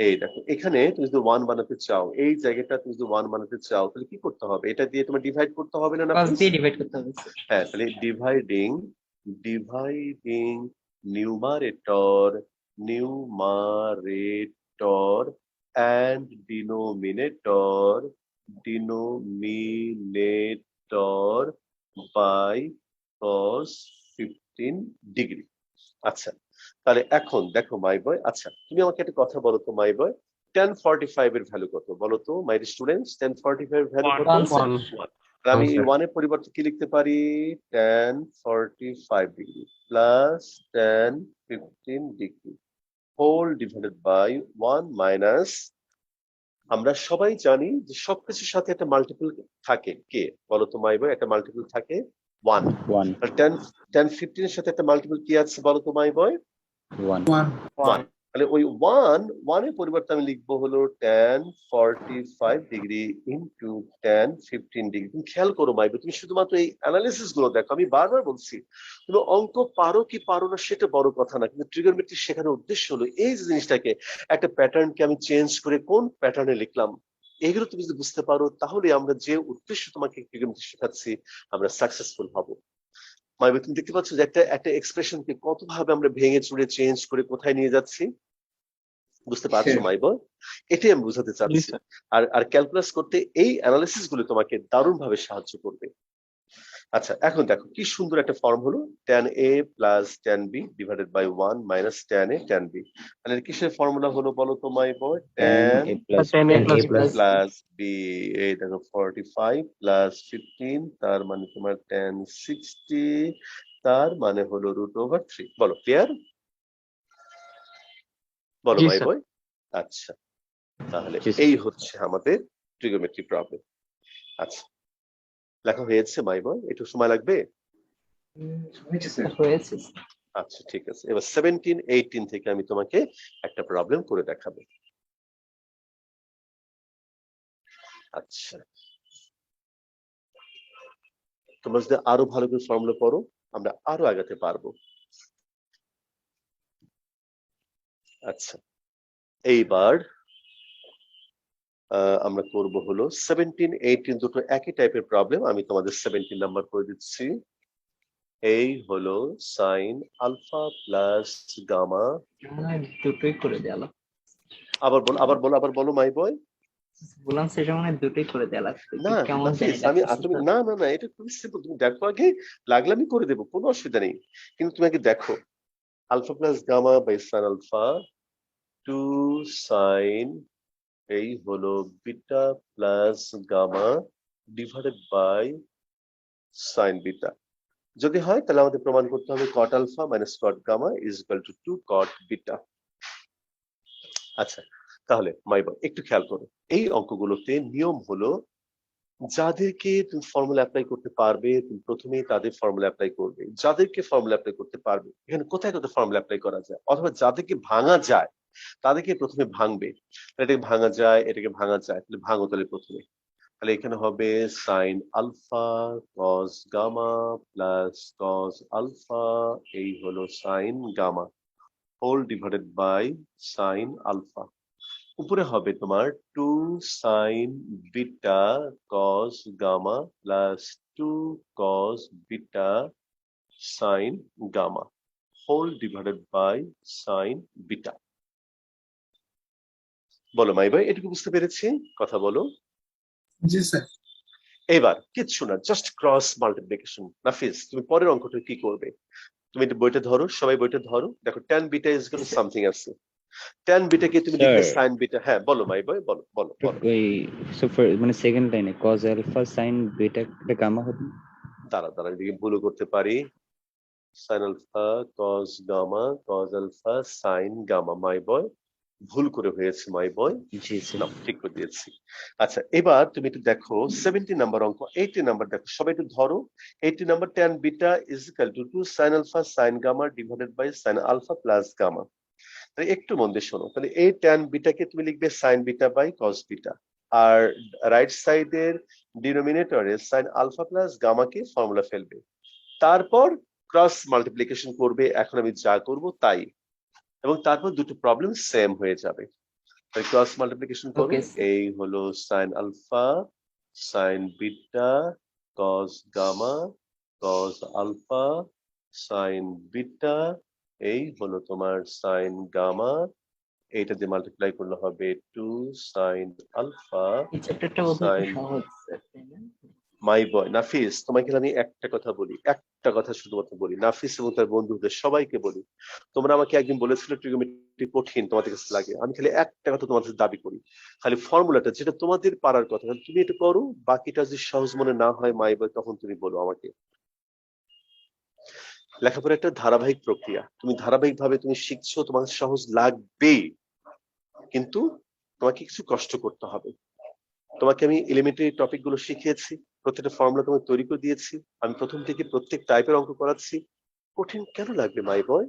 এই দেখো এখানে তুমি যদি 1 বানাতে চাও, এই জায়গাটা তুমি যদি 1 বানাতে চাও, তাহলে কি করতে হবে? এটা দিয়ে তোমার ডিভাইড করতে হবে না? কজ দিয়ে ডিভাইড করতে হবে স্যার। হ্যাঁ, তাহলে dividing dividing numerator numerator and denominator by cos 15 degree. আচ্ছা তাহলে এখন দেখো মাই বয়, আচ্ছা তুমি আমাকে একটা কথা বলো তো মাই বয়, tan 45 এর ভ্যালু কত বলো তো মাই স্টুডেন্টস? tan 45 এর ভ্যালু কত? 1 আর আমি 1 এর পরিবর্তে কি লিখতে পারি? tan 45 degree plus tan 15 degree whole divided by 1 minus, আমরা সবাই জানি যে সবকিছুর সাথে একটা মাল্টিপল থাকে, কে বলো তো মাই বয়? একটা মাল্টিপল থাকে 1। 1 আর tan 15 এর সাথে একটা মাল্টিপল কি আছে বলো তো মাই বয়? 1 1। তাহলে ওই 1 এর পরিবর্তে আমি লিখবো হলো tan 45 degree into tan 15 degree. তুমি খেয়াল করো মাই বয়, তুমি শুধুমাত্র এই অ্যানালিসিস গুলো দেখো। আমি বারবার বলছি তুমি অঙ্ক পারো কি পারো না সেটা বড় কথা না, কিন্তু ট্রিগোনোমেট্রি শেখানোর উদ্দেশ্য হলো এই যে জিনিসটাকে, একটা প্যাটার্নকে আমি চেঞ্জ করে কোন প্যাটার্নে লিখলাম, এগুলো তুমি যদি বুঝতে পারো, তাহলে আমরা যে উদ্দেশ্য তোমাকে ট্রিগোনোমেট্রি শেখাচ্ছি আমরা সাকসেসফুল হব। মাইবে তুমি দেখতে পাচ্ছ যে একটা একটা এক্সপ্রেশনকে কত ভাবে আমরা ভেঙে চুরে চেঞ্জ করে কোথায় নিয়ে যাচ্ছি, বুঝতে পারছো মাইব? এটাই আমি বুঝাতে চাচ্ছি। আর ক্যালকুলাস করতে এই অ্যানালিসিস গুলো তোমাকে দারুণ ভাবে সাহায্য করবে। আচ্ছা এখন দেখো কি সুন্দর একটা ফর্ম হলো, tan a plus tan b divided by 1 minus tan a tan b। তাহলে কিসের ফর্মুলা হলো বলো তো মাইব? tan a plus tan a plus plus b, এই দেখো 45 প্লাস 15, তার মানে তোমার tan 60, তার মানে হলো √3। বলো ক্লিয়ার? বলো জি মাই স্যার। বয়। আচ্ছা তাহলে জি, স্যার। এই হচ্ছে আমাদের ট্রিগোনোমেট্রি প্রবলেম। আচ্ছা লেখা হয়েছে মাই বয়? একটু সময় লাগবে? হয়েছে স্যার। হয়েছে আচ্ছা ঠিক আছে, এবার 17 18 থেকে আমি তোমাকে একটা প্রবলেম করে দেখাবো। আচ্ছা তোমরা যদি আরো ভালো করে ফর্মুলা পড়ো আমরা আরো আগাতে পারবো। আচ্ছা এইবার আমরা করব হলো 17 18 দুটো একই টাইপের প্রবলেম। আমি তোমাদের 17 নাম্বার করে দিচ্ছি। এই হলো সাইন আলফা প্লাস গামা, দুটোই করে দেওয়া। আবার বলো মাই বয়। বললাম সেটা মানে দুটোই করে দেওয়া লাগবে, না কেমন জানি নাফিস, আমি লাগতেছে তুমি স্যার। না এটা খুবই সিম্পল, তুমি দেখো আগে, লাগলে আমি করে দেবো, কোনো অসুবিধা নেই, কিন্তু তুমি আগে দেখো alpha plus gamma by sine alpha to sine এই হলো beta plus gamma divided by sine beta. যদি হয় তাহলে আমাদের প্রমাণ করতে হবে cot alpha minus cot gamma is equal to 2 cot beta. আচ্ছা, তাহলে মাই বয় একটু খেয়াল করো, এই অঙ্কগুলোতে নিয়ম হলো যাদেরকে তুমি ফর্মুলা অ্যাপ্লাই করতে পারবে তুমি প্রথমেই তাদের ফর্মুলা অ্যাপ্লাই করবে, যাদেরকে ফর্মুলা অ্যাপ্লাই করতে পারবে এখানে কোথায় কোথায় ফর্মুলা অ্যাপ্লাই করা যায়, অথবা যাদেরকে ভাঙা যায় তাদেরকে প্রথমে ভাঙবে। এটাকে ভাঙা যায়, এটাকে ভাঙা যায়, তাহলে ভাঙো তাহলে প্রথমে। তাহলে এখানে হবে sine alpha cos gamma plus cos alpha এই হলো sine gamma whole divided by sine alpha. উপরে হবে তোমার 2 sine beta cos gamma plus 2 cos beta sine gamma whole divided by sine beta. বলো মাই ভাই, এটুকু বুঝতে পেরেছি? কথা বলো। জি স্যার। এবার কিচ্ছু না, জাস্ট ক্রস মাল্টিপ্লিকেশন। নাফিস তুমি পরের অঙ্কটা কি করবে? তুমি একটু বইটা ধরো, সবাই বইটা ধরো, দেখো tan beta is equal to something আছে। tan বিটাকে তুমি লিখবে Sir. sin beta. হ্যাঁ বলো মাই ভাই, বলো বলো বলো। ওই মানে সেকেন্ড লাইনে cos alpha sin beta এটা গামা হবে না? দাঁড়া দাঁড়া, এদিকে ভুলও করতে পারি। sin alpha cos gamma cos alpha sin gamma, my boy ভুল করে হয়েছে মাই বয়। জি স্যার। না, ঠিক করে দিয়েছি। আচ্ছা, এবার তুমি একটু দেখো 70 নাম্বার অঙ্ক, 80 নাম্বার দেখো, সবাই একটু ধরো। 80 number tan beta is equal to 2 sin alpha sin gamma divided by sin alpha plus gamma. তাহলে একটু মন দিয়ে শোনো, তাহলে এই tan বিটাকে তুমি লিখবে sin beta by cos beta, আর রাইট সাইডের ডিনোমিনেটরে sin আলফা প্লাস গামাকে ফর্মুলা ফেলবে, তারপর ক্রস মাল্টিপ্লিকেশন করবে। এখন আমি যা করব তাই, এবং তারপর দুটো প্রবলেম সেম হয়ে যাবে। ক্রস মাল্টিপ্লিকেশন করো। Okay. এই হলো sine alpha sine beta cos gamma cos alpha sine beta এই হলো তোমার সাইন গামা, এইটা দিয়ে মাল্টিপ্লাই করলে হবে 2 সাইন আলফা এই চ্যাপ্টারটা বোধহয় সাইন। একটু সহজ স্যার, তাই না? মাই বয় নাফিস, তোমাকে আমি একটা কথা বলি, একটা কথা শুধুমাত্র বলি, নাফিস এবং তার বন্ধুদের সবাইকে বলি, তোমরা আমাকে একদিন বলেছিলে ট্রিগোনোমেট্রি কঠিন তোমাদের কাছে লাগে, আমি খালি একটা কথা তোমাদের কাছে দাবি করি, খালি ফর্মুলাটা যেটা তোমাদের পারার কথা তুমি এটা করো, বাকিটা যদি সহজ মনে না হয় মাই বয় তখন তুমি বলো আমাকে। লেখাপড়া একটা ধারাবাহিক প্রক্রিয়া, তুমি ধারাবাহিক ভাবে তুমি শিখছো, তোমার সহজ লাগবেই, কিন্তু তোমাকে কিছু কষ্ট করতে হবে। তোমাকে আমি এলিমেন্টারি টপিক গুলো শিখিয়েছি, প্রত্যেকটা ফর্মুলা তোমাকে তৈরি করে দিয়েছি, আমি প্রথম থেকে প্রত্যেক টাইপের অঙ্ক করাচ্ছি। কঠিন কেন লাগবে মাই বয়?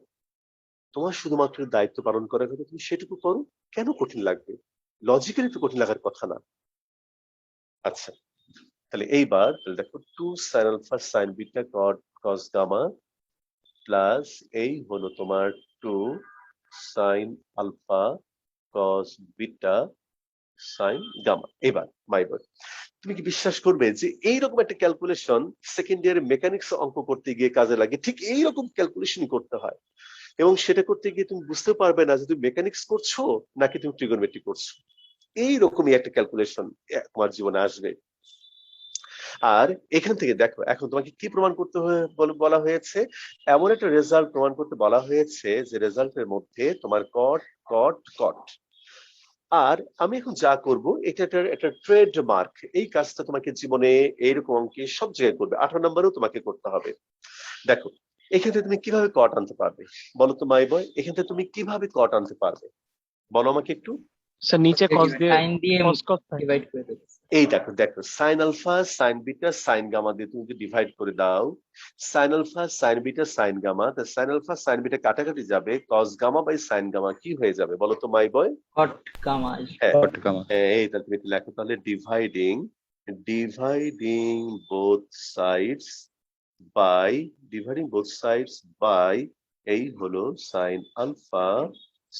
তোমার শুধুমাত্র দায়িত্ব পালন করার কথা, তুমি সেটুকু করো, কেন কঠিন লাগবে? লজিক্যালি তো কঠিন লাগার কথা না। আচ্ছা, তাহলে এইবার তাহলে দেখো 2 sin alpha sin beta cos gamma plus এই হলো তোমার 2 sin alpha cos beta sin gamma. এবার মাই বয় তুমি কি বিশ্বাস করবে যে এইরকম একটা ক্যালকুলেশন সেকেন্ড ইয়ারে মেকানিক্স অঙ্ক করতে গিয়ে কাজে লাগে, ঠিক এইরকম ক্যালকুলেশন করতে হয়, এবং সেটা করতে গিয়ে তুমি বুঝতে পারবে না যে তুমি মেকানিক্স করছো নাকি তুমি ট্রিগোনোমেট্রি করছো। এইরকমই একটা ক্যালকুলেশন তোমার জীবনে আসবে। আর এখান থেকে দেখো এখন তোমাকে কি প্রমাণ করতে বলা হয়েছে, এমন একটা রেজাল্ট প্রমাণ করতে বলা হয়েছে যে রেজাল্টের মধ্যে তোমার কট কট কট। আর আমি এখন যা করব এটা একটা ট্রেডমার্ক, এই কাজটা তোমাকে জীবনে এইরকম অঙ্কে সব জায়গায় করবে, 18 নম্বরেও তোমাকে করতে হবে। দেখো এখান থেকে তুমি কিভাবে কট আনতে পারবে বলো তো মাই বয়, এখান থেকে তুমি কিভাবে কট আনতে পারবে বলো আমাকে একটু। স্যার নিচে cos দিয়ে সাইন দিয়ে cos থাকে। ডিভাইড করে দেবো। এই দেখো দেখো sine alpha sine beta sine gamma দিয়ে তুমি যদি ডিভাইড করে দাও, sine alpha sine beta sine gamma, তাহলে সাইন আলফা সাইন বিটা কাটাকাটি যাবে, cos gamma by sine gamma কি হয়ে যাবে বলো তো মাই বয়? কট গামা আসবে। হ্যাঁ cot gamma। এই তাহলে তুমি একটু লেখো তাহলে ডিভাইডিং বোথ সাইডস বাই এই হলো sine alpha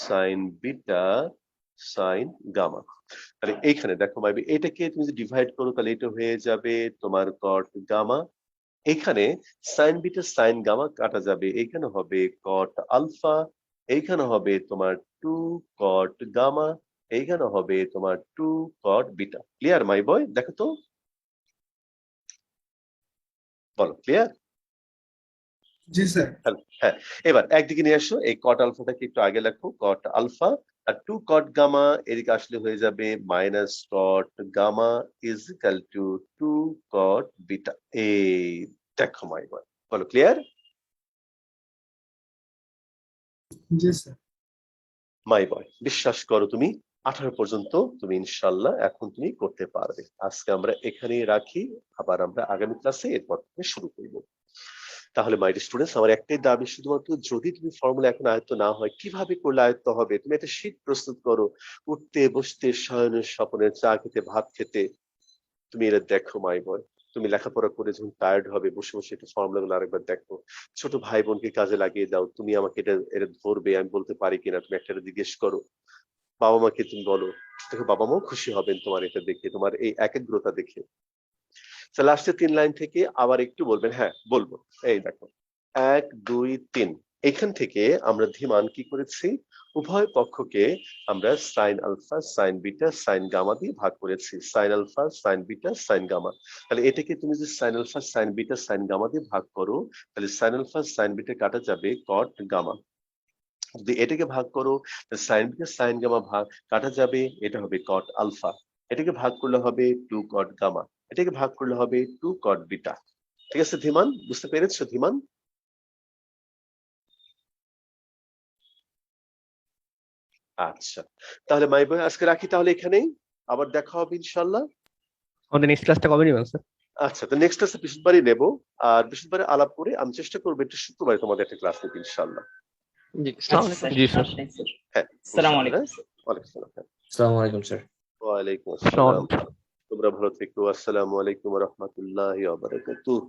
sine beta sine gamma. তাহলে এইখানে দেখো মাইবি এটাকে তুমি যদি ডিভাইড করো তাহলে এটা হয়ে যাবে তোমার কট গামা, এখানে সাইন বিটা সাইন গামা কাটা যাবে, এইখানে হবে কট আলফা, এইখানে হবে তোমার 2 কট গামা, এইখানে হবে তোমার 2 কট বিটা। ক্লিয়ার মাই বয়? দেখো তো বলো ক্লিয়ার? জি স্যার। হ্যাঁ, এবার একদিকে নিয়ে আসো, এই কট আলফাটাকে একটু আগে লেখো, কট আলফা আর 2 cot গামা এদিকে আসলে হয়ে যাবে minus cot gamma is equal to 2 cot beta. এই দেখো মাই বয়, বলো ক্লিয়ার? জি স্যার। মাই বয়, বিশ্বাস করো তুমি 18 পর্যন্ত তুমি ইনশাল্লাহ এখন তুমি করতে পারবে। আজকে আমরা এখানেই রাখি, আবার আমরা আগামী ক্লাসে এরপর থেকে শুরু করব। তাহলে মাই স্টুডেন্টস, আমার একটাই দাবি শুধুমাত্র, যদি তুমি ফর্মুলা এখন আয়ত্ত না হয়, কিভাবে করলে আয়ত্ত হবে? তুমি একটা শীট প্রস্তুত করো, উঠতে বসতে শয়নে স্বপনে চা খেতে ভাত খেতে তুমি এটা দেখো মাই বয়। তুমি লেখাপড়া করে যখন টায়ার্ড হবে, বসে বসে একটু ফর্মুলা গুলো আরেকবার দেখো। ছোট ভাই বোনকে কাজে লাগিয়ে দাও, তুমি আমাকে এটা এটা ধরবে আমি বলতে পারি কিনা তুমি একটা জিজ্ঞেস করো। বাবা মাকে তুমি বলো, দেখো বাবা মাও খুশি হবেন তোমার এটা দেখে, তোমার এই একাগ্রতা দেখে। লাস্টে 3 লাইন থেকে আবার একটু বলবেন, হ্যাঁ বলবো। এই দেখো 1 2 3, এখান থেকে আমরা ধীমান কি করেছি, উভয় পক্ষকে আমরা sine alpha sine beta sine gamma দিয়ে ভাগ করেছি। Sine alpha sine beta sine gamma, তাহলে এটাকে তুমি যদি sine alpha sine beta sine gamma দিয়ে ভাগ করো, তাহলে সাইন আলফা সাইন বিটা কাটা যাবে কট গামা। যদি এটাকে ভাগ করো, সাইন বিটা সাইন গামা ভাগ কাটা যাবে, এটা হবে কট আলফা। এটাকে ভাগ করলে হবে 2 কট গামা, এটাকে ভাগ করলে হবে 2 কট বিটা। ঠিক আছে ধীমান, বুঝতে পেরেছো ধীমান? আচ্ছা, তাহলে মাই বয় আজকে রাখি তাহলে এখানেই, আবার দেখা হবে ইনশাল্লাহ। আমাদের নেক্সট ক্লাসটা কবে নেবেন স্যার? আচ্ছা, তো নেক্সট ক্লাসে বৃহস্পতিবারই নেব, আর বৃহস্পতিবারে আলাপ করে আমি চেষ্টা করবো একটু শুক্রবারে তোমাদের একটা ক্লাস নিতে ইনশাল্লাহ। জি আচ্ছা আসসালামু স্যার, আলাইকুম। জি স্যার। আসলেন স্যার। হ্যাঁ, আসসালামু আলাইকুম। ওয়ালাইকুম আসসালাম। হ্যাঁ, আসসালামু আলাইকুম স্যার। ওয়ালাইকুম আসসালামু আসসালাম। তোমরা ভালো থেকো। আসসালামু আলাইকুম ওয়া রাহমাতুল্লাহি ওয়া বারাকাতুহু।